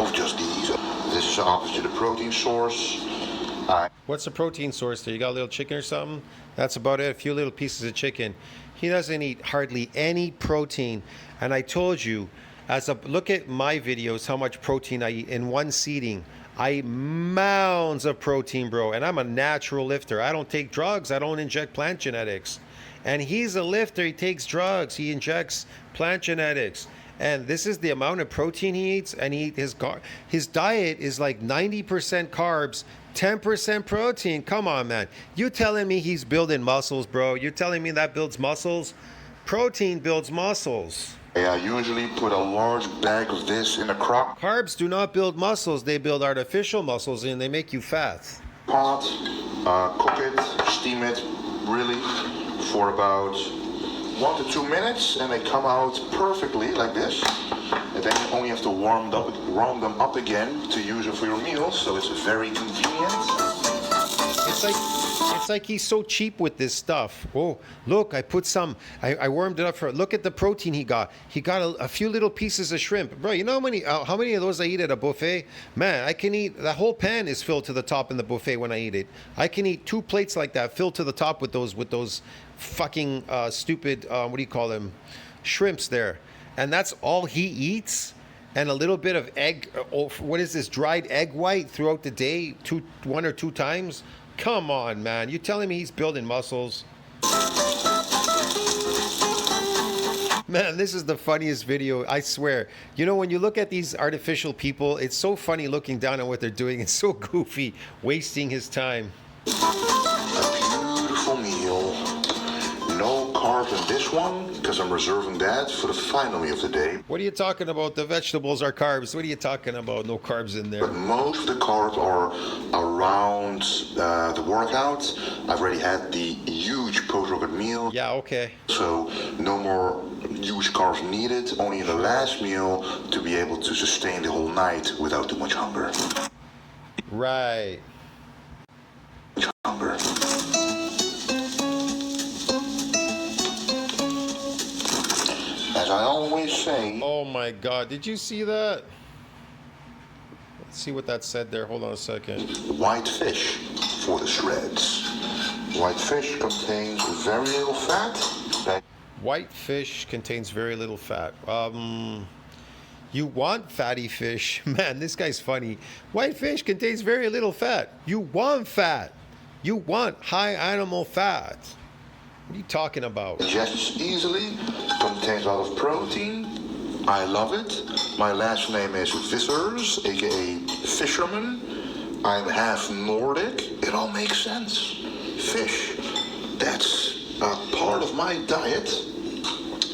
of just these. This is obviously the protein source. What's the protein source there? You got a little chicken or something? That's about it. A few little pieces of chicken. He doesn't eat hardly any protein. And I told you, look at my videos, how much protein I eat in one seating. I eat mounds of protein, bro. And I'm a natural lifter. I don't take drugs. I don't inject plant genetics. And he's a lifter. He takes drugs. He injects plant genetics. And this is the amount of protein he eats. And his diet is like 90% carbs, 10% protein. Come on, man. You telling me he's building muscles, bro? You telling me that builds muscles? Protein builds muscles. I usually put a large bag of this in a crock Carbs do not build muscles. They build artificial muscles and they make you fat. pot, cook it, steam it, really, for about 1 to 2 minutes, and they come out perfectly like this. And then you only have to warm them up again to use it for your meals, so it's very convenient. It's like he's so cheap with this stuff. Oh, look, I put some, I warmed it up for, look at the protein he got. He got a few little pieces of shrimp. Bro, you know how many of those I eat at a buffet? Man, I can eat, the whole pan is filled to the top in the buffet when I eat it. I can eat 2 plates like that filled to the top with those fucking stupid, what do you call them? Shrimps there. And that's all he eats? And a little bit of egg, what is this, dried egg white throughout the day, 1 or 2 times? Come on, man. You telling me he's building muscles? Man, this is the funniest video, I swear. You know, when you look at these artificial people, it's so funny looking down on what they're doing. It's so goofy, wasting his time. A beautiful meal. No carbs in this one, because I'm reserving that for the final meal of the day. What are you talking about? The vegetables are carbs. What are you talking about? No carbs in there. But most of the carbs are around the workout. I've already had the huge post-workout meal. Yeah, okay. So no more huge carbs needed, only in the last meal to be able to sustain the whole night without too much hunger. Right. Hunger. As I always say... Oh my God, did you see that? Let's see what that said there. Hold on a second. White fish for the shreds. White fish contains very little fat. White fish contains very little fat. You want fatty fish. Man, this guy's funny. White fish contains very little fat. You want fat. You want high animal fat. What are you talking about? Digests easily, contains a lot of protein. I love it. My last name is Vissers, aka Fisherman. I'm half Nordic. It all makes sense. Fish, that's a part of my diet.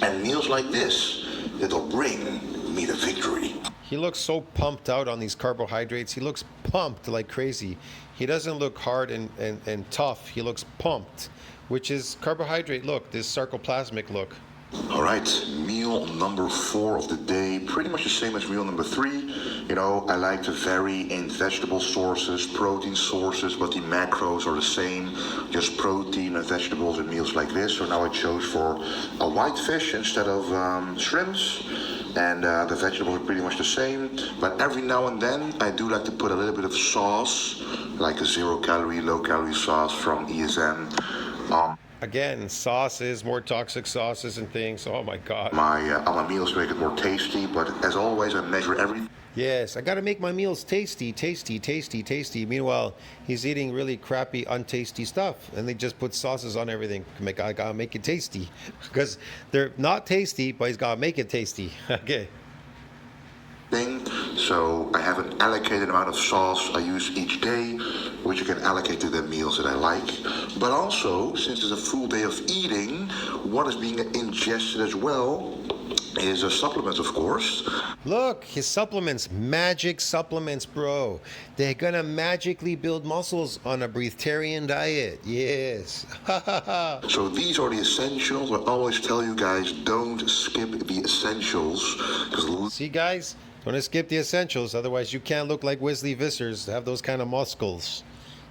And meals like this, it'll bring me the victory. He looks so pumped out on these carbohydrates. He looks pumped like crazy. He doesn't look hard and tough. He looks pumped, which is carbohydrate look, this sarcoplasmic look. All right, meal number 4 of the day, pretty much the same as meal number 3. You know, I like to vary in vegetable sources, protein sources, but the macros are the same, just protein and vegetables in meals like this. So now I chose for a white fish instead of shrimps, and the vegetables are pretty much the same. But every now and then, I do like to put a little bit of sauce, like a 0-calorie, low-calorie sauce from ESN. Again, sauces, more toxic sauces and things. Oh my God. On my meals to make it more tasty, but as always, I measure everything. Yes, I got to make my meals tasty, tasty, tasty, tasty. Meanwhile, he's eating really crappy, untasty stuff, and they just put sauces on everything. I gotta make it tasty, because they're not tasty, but he's gotta make it tasty. Okay. The So I have an allocated amount of sauce I use each day, which you can allocate to the meals that I like. But also, since it's a full day of eating, what is being ingested as well is a supplement, of course. Look, his supplements, magic supplements, bro. They're gonna magically build muscles on a breatharian diet. Yes. So these are the essentials. I always tell you guys, don't skip the essentials. See, guys, don't skip the essentials. Otherwise, you can't look like Wesley Vissers to have those kind of muscles.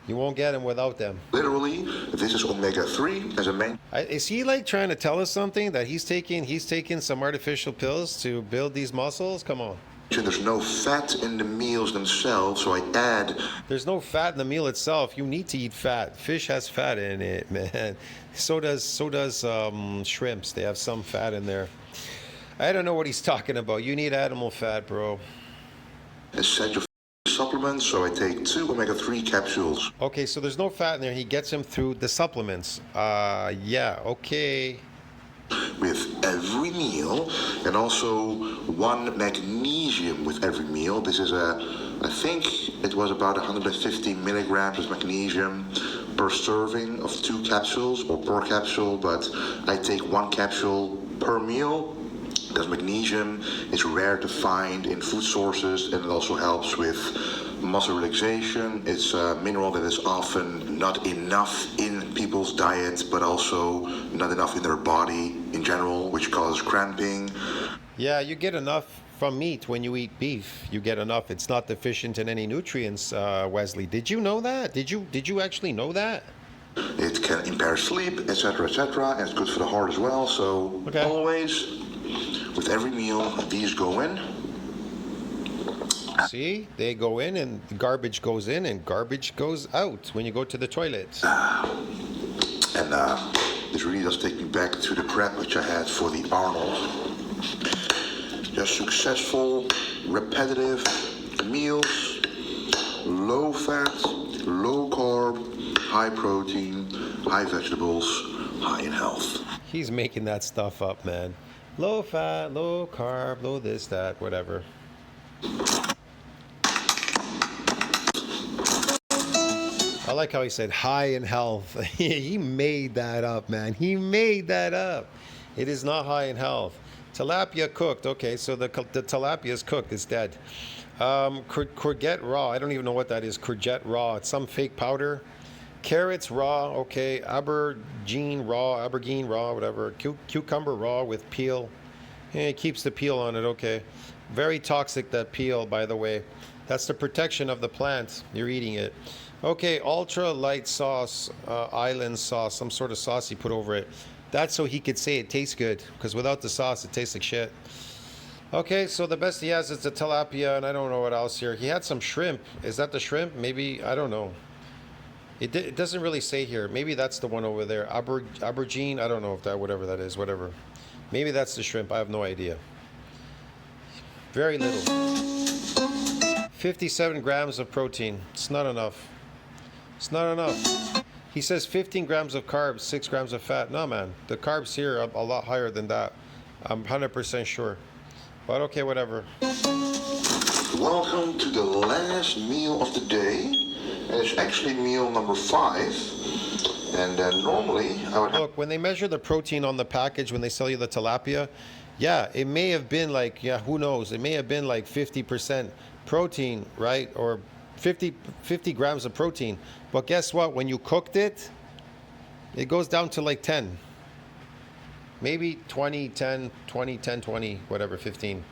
You won't get them without them. Literally, this is omega-3 as a main. Is he like trying to tell us something that he's taking some artificial pills to build these muscles? Come on. There's no fat in the meals themselves, so I add. There's no fat in the meal itself. You need to eat fat. Fish has fat in it, man. So does shrimps. They have some fat in there. I don't know what he's talking about. You need animal fat, bro. Essential supplements, so I take 2 omega-3 capsules. Okay, so there's no fat in there. He gets him through the supplements. Yeah, okay. With every meal, and also 1 magnesium with every meal. This is I think it was about 150 milligrams of magnesium per serving of 2 capsules or per capsule, but I take 1 capsule per meal. Because magnesium is rare to find in food sources, and it also helps with muscle relaxation. It's a mineral that is often not enough in people's diet, but also not enough in their body in general, which causes cramping. Yeah, you get enough from meat when you eat beef. You get enough. It's not deficient in any nutrients, Wesley. Did you know that? Did you actually know that? It can impair sleep, etc., etc., and it's good for the heart as well. So okay. Always, with every meal, these go in. See, they go in, and the garbage goes in, and garbage goes out when you go to the toilet. This really does take me back to the prep which I had for the Arnold. Just successful, repetitive meals, low fat, low carb, high protein, high vegetables, high in health. He's making that stuff up, man. Low fat, low carb, low this, that, whatever. I like how he said high in health. He made that up, man. He made that up. It is not high in health. Tilapia cooked. Okay, so the tilapia is cooked. It's dead. Courgette raw. I don't even know what that is. Courgette raw. It's some fake powder. Carrots raw. Okay. Aubergine raw, whatever. Cucumber raw with peel. It keeps the peel on it. Okay. Very toxic, that peel, by the way. That's the protection of the plant. You're eating it. Okay, ultra light sauce, island sauce, some sort of sauce he put over it. That's so he could say it tastes good, because without the sauce, it tastes like shit. Okay, so the best he has is the tilapia, and I don't know what else here. He had some shrimp. Is that the shrimp? Maybe, I don't know. It doesn't really say here. Maybe that's the one over there. Aubergine, I don't know if that, whatever that is, whatever. Maybe that's the shrimp. I have no idea. Very little. 57 grams of protein. It's not enough. It's not enough. He says 15 grams of carbs, 6 grams of fat. No, man. The carbs here are a lot higher than that. I'm 100% sure. But okay, whatever. Welcome to the last meal of the day. And it's actually meal number 5. And normally I would look, when they measure the protein on the package, when they sell you the tilapia, yeah, it may have been like, yeah, who knows? It may have been like 50% protein, right? Or 50 grams of protein. But guess what? When you cooked it, it goes down to like 10. Maybe 20, 10, 20, 10, 20, whatever, 15.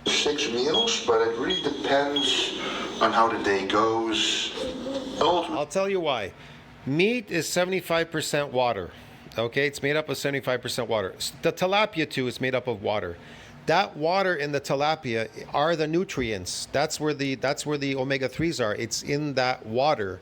6 meals, but it really depends on how the day goes. I'll tell you why. Meat is 75% water. Okay, it's made up of 75% water. The tilapia too is made up of water. That water in the tilapia are the nutrients. That's where the omega-3s are. It's in that water.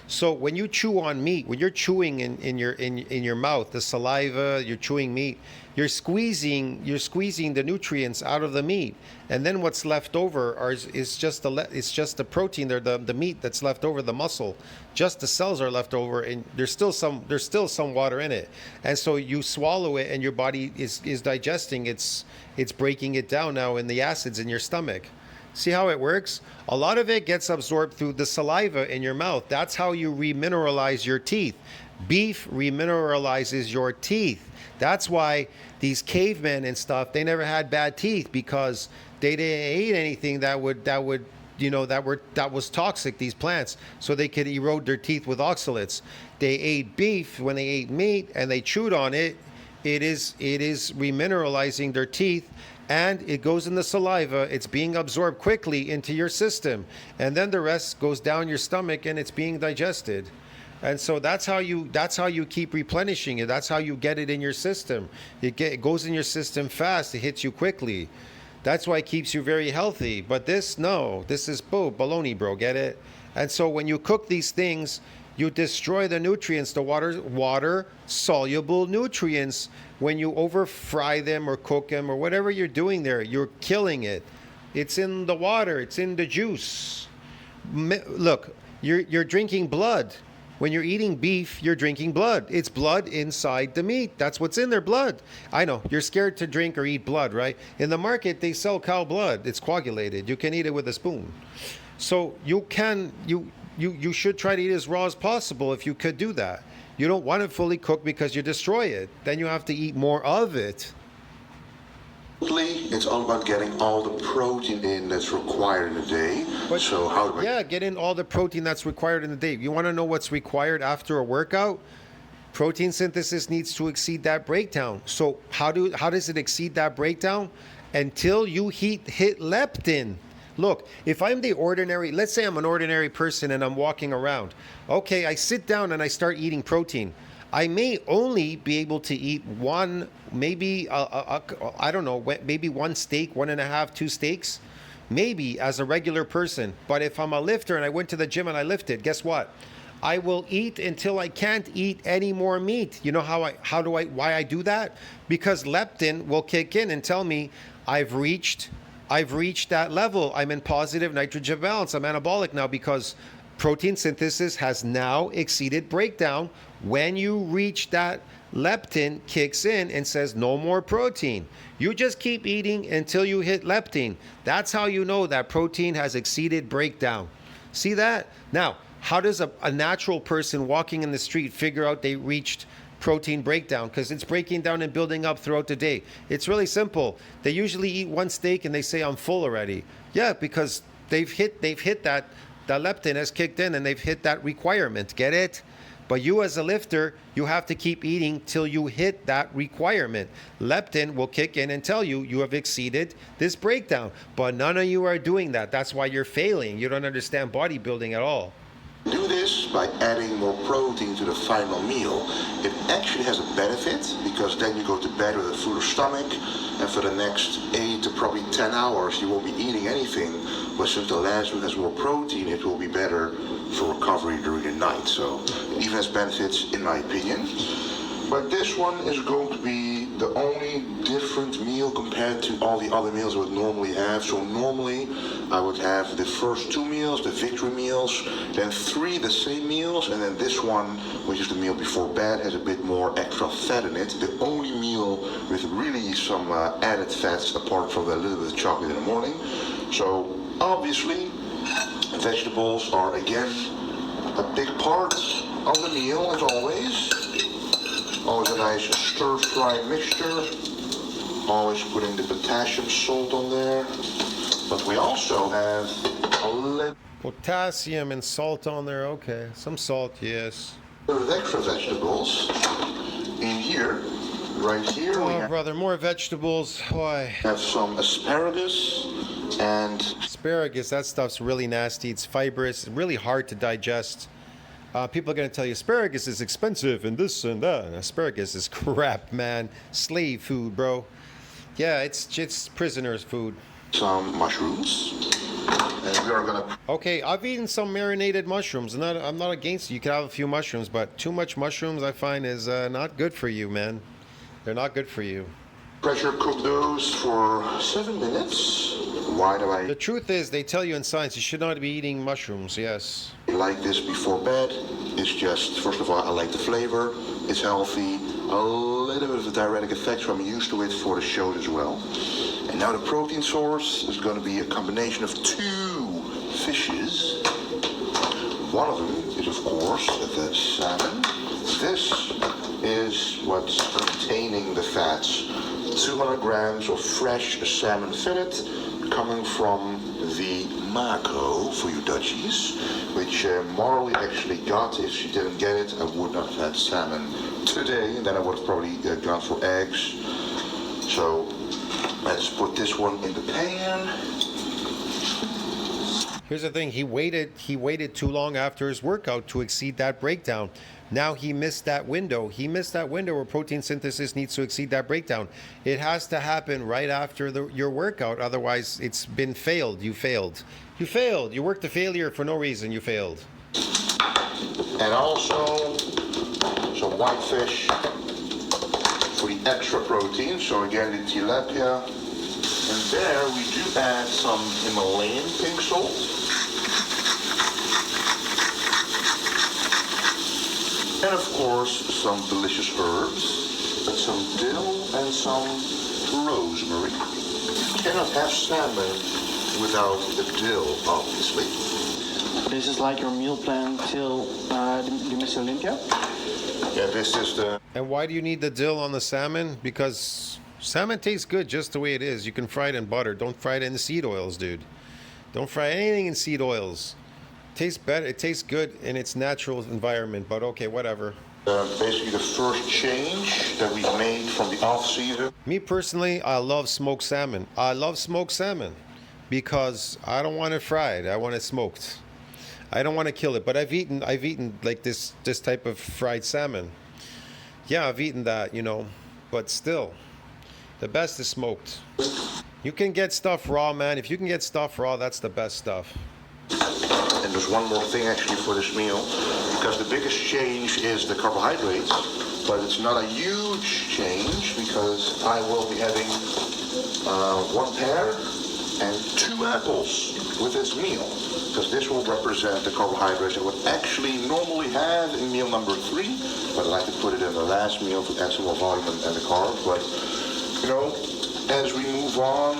So when you chew on meat, when you're chewing in your mouth, the saliva, you're chewing meat, you're squeezing the nutrients out of the meat, and then what's left over is just the protein there, the meat that's left over, the muscle. Just the cells are left over, and there's still some water in it. And so you swallow it, and your body is digesting. It's breaking it down now in the acids in your stomach. See how it works? A lot of it gets absorbed through the saliva in your mouth. That's how you remineralize your teeth. Beef remineralizes your teeth. That's why these cavemen and stuff, they never had bad teeth, because they didn't eat anything that was toxic, these plants, so they could erode their teeth with oxalates. They ate beef when they ate meat and they chewed on it. It is remineralizing their teeth, and it goes in the saliva. It's being absorbed quickly into your system, and then the rest goes down your stomach and it's being digested. And so that's how you keep replenishing it. That's how you get it in your system. It goes in your system fast. It hits you quickly. That's why it keeps you very healthy. But this is baloney, bro. Get it? And so when you cook these things, you destroy the nutrients, the water soluble nutrients. When you over fry them or cook them or whatever you're doing there, you're killing it. It's in the water. It's in the juice. Look, you're drinking blood. When you're eating beef, you're drinking blood. It's blood inside the meat. That's what's in their blood. I know, you're scared to drink or eat blood, right? In the market, they sell cow blood. It's coagulated. You can eat it with a spoon. So you should try to eat as raw as possible if you could do that. You don't want it fully cooked because you destroy it. Then you have to eat more of it. It's all about getting all the protein in that's required in a day. So how do I... get in all the protein that's required in a day. You want to know what's required after a workout? Protein synthesis needs to exceed that breakdown. So how does it exceed that breakdown? Until you hit leptin. Look, if I'm let's say I'm an ordinary person and I'm walking around. Okay, I sit down and I start eating protein. I may only be able to eat one, maybe, I don't know, maybe one steak, 1.5, 2 steaks, maybe as a regular person. But if I'm a lifter and I went to the gym and I lifted, guess what? I will eat until I can't eat any more meat. You know why I do that? Because leptin will kick in and tell me I've reached that level. I'm in positive nitrogen balance. I'm anabolic now because protein synthesis has now exceeded breakdown. When you reach that, leptin kicks in and says no more protein. You just keep eating until you hit leptin. That's how you know that protein has exceeded breakdown. See that? Now, how does a natural person walking in the street figure out they reached protein breakdown? Because it's breaking down and building up throughout the day. It's really simple. They usually eat one steak and they say, I'm full already. Yeah, because they've hit that. The leptin has kicked in and they've hit that requirement. Get it? But you as a lifter, you have to keep eating till you hit that requirement. Leptin will kick in and tell you you have exceeded this breakdown. But none of you are doing that. That's why you're failing. You don't understand bodybuilding at all. Do this by adding more protein to the final meal. It actually has a benefit because then you go to bed with a fuller stomach, and for the next 8 to probably 10 hours you won't be eating anything. But since the last meal has more protein, it will be better for recovery during the night. So it even has benefits in my opinion. But this one is going to be the only different meal compared to all the other meals I would normally have. So normally I would have the first 2 meals, the victory meals, then 3 the same meals, and then this one, which is the meal before bed, has a bit more extra fat in it. The only meal with really some added fats apart from a little bit of chocolate in the morning. So obviously vegetables are again a big part of the meal as always. Always a nice stir-fry mixture. Always putting the potassium salt on there. But we also have a little potassium and salt on there. Okay, some salt, yes. of extra vegetables in here. Right here we brother, more vegetables. Why? have some asparagus and Asparagus, that stuff's really nasty. It's fibrous, really hard to digest. People are going to tell you asparagus is expensive and this and that. And asparagus is crap, man. Slave food, bro. Yeah, it's prisoners' food. some mushrooms. And we are gonna... Okay, I've eaten some marinated mushrooms. I'm not against it. You can have a few mushrooms, but too much mushrooms I find is not good for you, man. They're not good for you. Pressure cook those for 7 minutes. Why do I The truth is, they tell you in science you should not be eating mushrooms, yes. like this before bed? It's just, first of all, I like the flavor. It's healthy. A little bit of a diuretic effect, so I'm used to it for the shows as well. And now the protein source is going to be a combination of 2 fishes. One of them is, of course, the salmon. This is what's containing the fats. 200 grams of fresh salmon fillet coming from the Mako, for you Dutchies, which Marley actually got. If she didn't get it, I would not have had salmon today, and then I would have probably gone for eggs. So let's put this one in the pan. Here's the thing, he waited too long after his workout to exceed that breakdown. Now he missed that window. He missed that window where protein synthesis needs to exceed that breakdown. It has to happen right after your workout, otherwise it's been failed. You failed. You failed. You worked a failure for no reason. You failed. And also some white fish for the extra protein. So again, the tilapia. And there we do add some Himalayan pink salt. And of course, some delicious herbs, some dill and some rosemary. You cannot have salmon without the dill, obviously. This is like your meal plan till the Miss Olympia? Yeah, this is the... And why do you need the dill on the salmon? Because salmon tastes good just the way it is. You can fry it in butter. Don't fry it in the seed oils, dude. Don't fry anything in seed oils. Tastes better. It tastes good in its natural environment, but okay, whatever. Basically the first change that we've made from the off-season. Me personally, I love smoked salmon. I love smoked salmon because I don't want it fried. I want it smoked. I don't want to kill it, but I've eaten like this type of fried salmon. Yeah, I've eaten that, you know, but still, the best is smoked. You can get stuff raw, man. If you can get stuff raw, that's the best stuff. And there's one more thing actually for this meal, because the biggest change is the carbohydrates, but it's not a huge change because I will be having 1 pear and 2 apples with this meal, because this will represent the carbohydrates I would actually normally have in meal number 3, but I like to put it in the last meal to add some more volume and the carbs. But you know, as we move on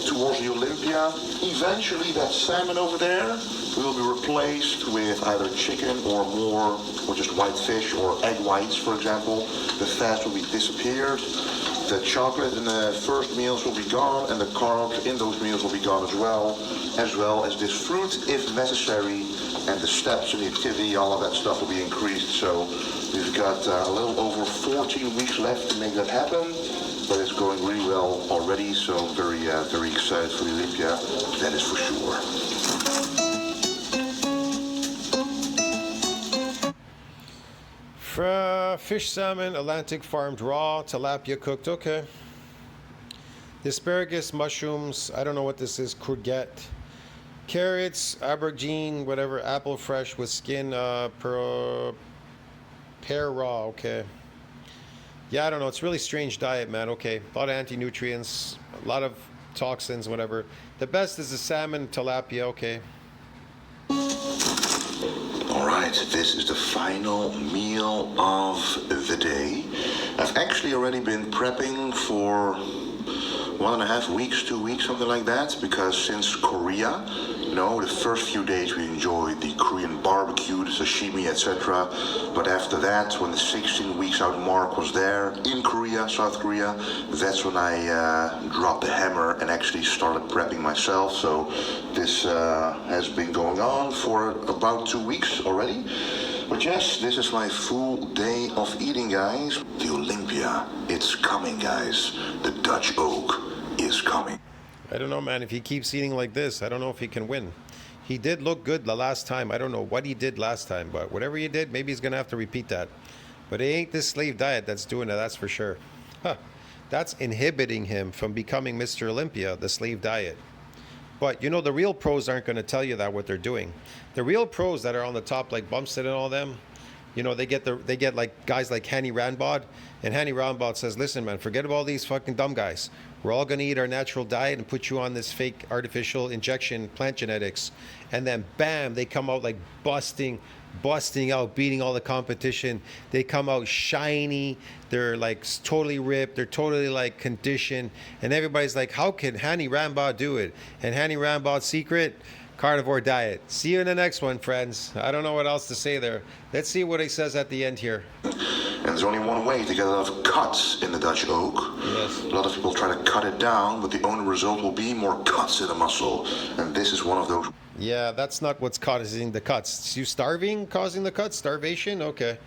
towards the Olympia, eventually that salmon over there will be replaced with either chicken or more, or just white fish or egg whites, for example. The fats will be disappeared. The chocolate in the first meals will be gone, and the carbs in those meals will be gone as well as this fruit if necessary, and the steps in the activity, all of that stuff will be increased. So we've got a little over 14 weeks left to make that happen, but it's going really well already, so I'm very excited for the Olympia, that is for sure. Fish salmon, Atlantic farmed raw, tilapia cooked, okay. The asparagus, mushrooms, I don't know what this is, courgette. Carrots, aubergine, whatever, apple fresh with skin, pear raw, okay. Yeah, I don't know, it's a really strange diet, man, okay. A lot of anti-nutrients, a lot of toxins, whatever. The best is the salmon, tilapia, okay. Alright, this is the final meal of the day. I've actually already been prepping for 1.5 weeks, 2 weeks, something like that, because since Korea, you know, the first few days we enjoyed the Korean barbecue, the sashimi, etc. But after that, when the 16 weeks out mark was there in Korea, South Korea, that's when I dropped the hammer and actually started prepping myself. So this has been going on for about 2 weeks already. But yes, this is my full day of eating, guys. The Olympia, it's coming, guys. The Dutch oak is coming. I don't know, man. If he keeps eating like this, I don't know if he can win. He did look good the last time. I don't know what he did last time, but whatever he did, maybe he's going to have to repeat that. But it ain't this slave diet that's doing it, that's for sure. Huh. That's inhibiting him from becoming Mr. Olympia, the slave diet. But, you know, the real pros aren't going to tell you that, what they're doing. The real pros that are on the top, like Bumstead and all them, you know, they get like guys like Hanny Randbod, and Hanny Randbod says, listen, man, forget about all these fucking dumb guys. We're all going to eat our natural diet and put you on this fake artificial injection, plant genetics. And then bam, they come out like busting out, beating all the competition. They come out shiny. They're like totally ripped. They're totally like conditioned. And everybody's like, how can Hani Rambaugh do it? And Hani Rambaugh's secret? Carnivore diet. See you in the next one, friends. I don't know what else to say there. Let's see what he says at the end here. And there's only one way to get a lot of cuts in the Dutch oak. Yes. A lot of people try to cut it down, but the only result will be more cuts in the muscle. And this is one of those Yeah, that's not what's causing the cuts. It's you starving causing the cuts? Starvation? Okay.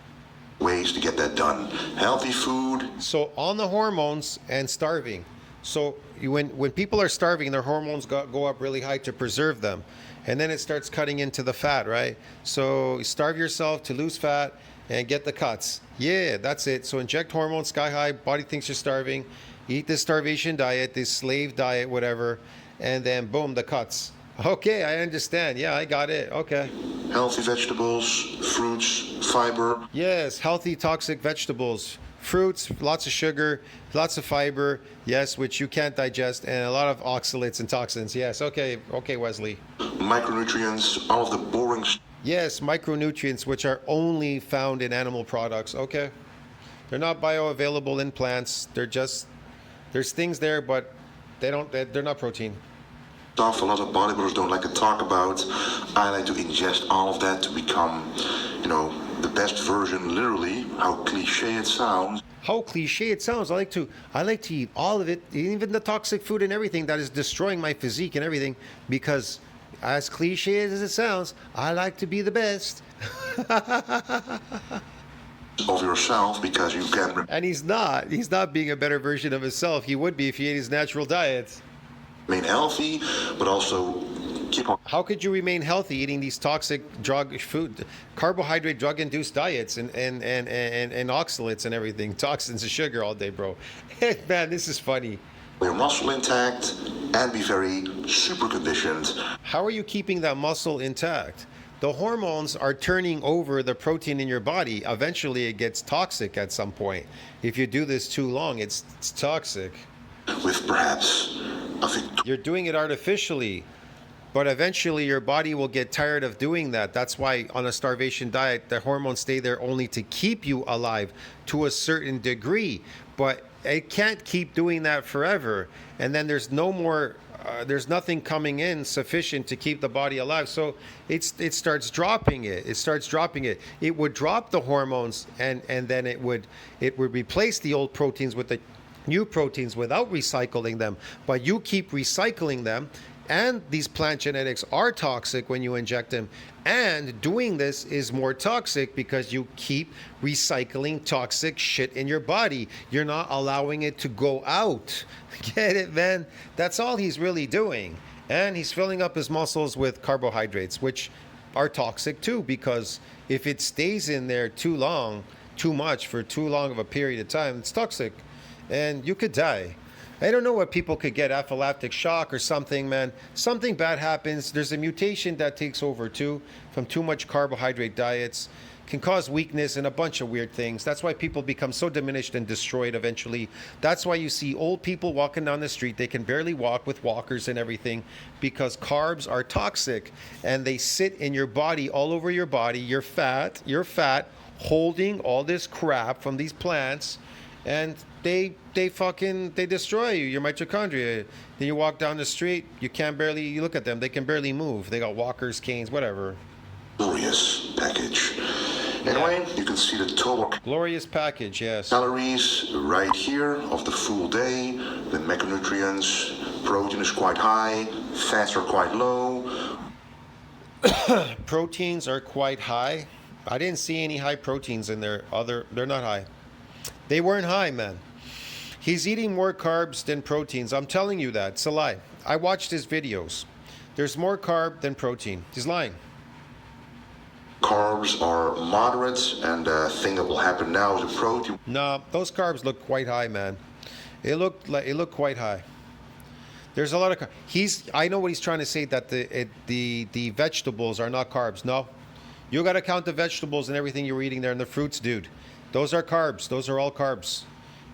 ways to get that done. Healthy food. So on the hormones and starving. So when people are starving, their hormones go up really high to preserve them. And then it starts cutting into the fat, right? So you starve yourself to lose fat and get the cuts. Yeah, that's it. So inject hormones sky high, body thinks you're starving, eat this starvation diet, this slave diet, whatever, and then boom, the cuts. Okay, I understand. Yeah, I got it. Okay. Healthy vegetables, fruits, fiber. Yes, healthy toxic vegetables, fruits, lots of sugar, lots of fiber, yes, which you can't digest, and a lot of oxalates and toxins. Yes, okay, Wesley. Micronutrients, all of the boring Yes, micronutrients, which are only found in animal products. Okay. They're not bioavailable in plants. There's things there, but they're not protein. stuff a lot of bodybuilders don't like to talk about. I like to ingest all of that to become, the best version, literally, how cliche it sounds. How cliche it sounds. I like to eat all of it, even the toxic food and everything that is destroying my physique and everything, because as cliche as it sounds, I like to be the best. Of yourself, because you can And he's not being a better version of himself. He would be if he ate his natural diet. remain healthy, but also keep on. How could you remain healthy eating these toxic carbohydrate drug-induced diets and oxalates and everything, toxins and sugar all day, bro? Man, this is funny. Your muscle intact and be very super conditioned. How are you keeping that muscle intact? The hormones are turning over the protein in your body. Eventually, it gets toxic at some point. If you do this too long, it's toxic. With perhaps a You're doing it artificially, but eventually your body will get tired of doing that. That's why on a starvation diet, the hormones stay there only to keep you alive to a certain degree, but it can't keep doing that forever. And then there's no more, there's nothing coming in sufficient to keep the body alive. So it starts dropping it. It starts dropping it. It would drop the hormones, and then it would replace the old proteins with the new proteins without recycling them, but you keep recycling them, and these plant genetics are toxic when you inject them, and doing this is more toxic because you keep recycling toxic shit in your body. You're not allowing it to go out. Get it, man? That's all he's really doing. And he's filling up his muscles with carbohydrates, which are toxic too, because if it stays in there too much for too long of a period of time, it's toxic. And you could die. I don't know what people could get, anaphylactic shock or something, man. Something bad happens. There's a mutation that takes over too from too much carbohydrate diets. Can cause weakness and a bunch of weird things. That's why people become so diminished and destroyed eventually. That's why you see old people walking down the street. They can barely walk with walkers and everything because carbs are toxic and they sit in your body, all over your body. You're fat, holding all this crap from these plants, and they destroy you, your mitochondria. Then you walk down the street, you look at them, they can barely move. They got walkers, canes, whatever. Glorious package. Anyway, you can see the total Glorious package, yes. calories right here of the full day. The macronutrients, protein is quite high, fats are quite low. Proteins are quite high. I didn't see any high proteins in there. They're not high. They weren't high, man. He's eating more carbs than proteins. I'm telling you that. It's a lie. I watched his videos. There's more carb than protein. He's lying. Carbs are moderate, and the thing that will happen now is the protein. No, those carbs look quite high, man. It looked quite high. There's a lot of I know what he's trying to say, that the vegetables are not carbs. No. You got to count the vegetables and everything you're eating there, and the fruits, dude. Those are carbs. Those are all carbs.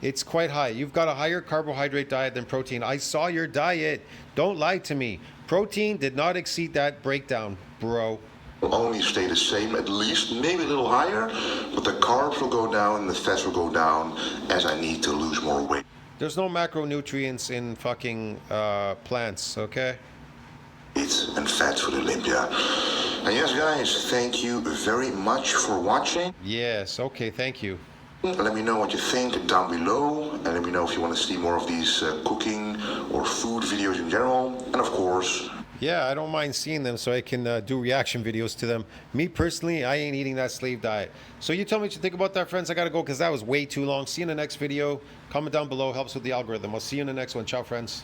It's quite high. You've got a higher carbohydrate diet than protein. I saw your diet. Don't lie to me. Protein did not exceed that breakdown, bro. Will only stay the same, at least, maybe a little higher, but the carbs will go down and the fats will go down as I need to lose more weight. There's no macronutrients in fucking plants, okay? And fats for the Olympia. And yes, guys, thank you very much for watching. Yes, okay, thank you. Let me know what you think down below, and let me know if you want to see more of these cooking or food videos in general. And of course, yeah, I don't mind seeing them so I can do reaction videos to them. Me personally, I ain't eating that slave diet. So you tell me what you think about that, friends. I gotta go because that was way too long. See you in the next video. Comment down below, helps with the algorithm. I'll see you in the next one. Ciao, friends.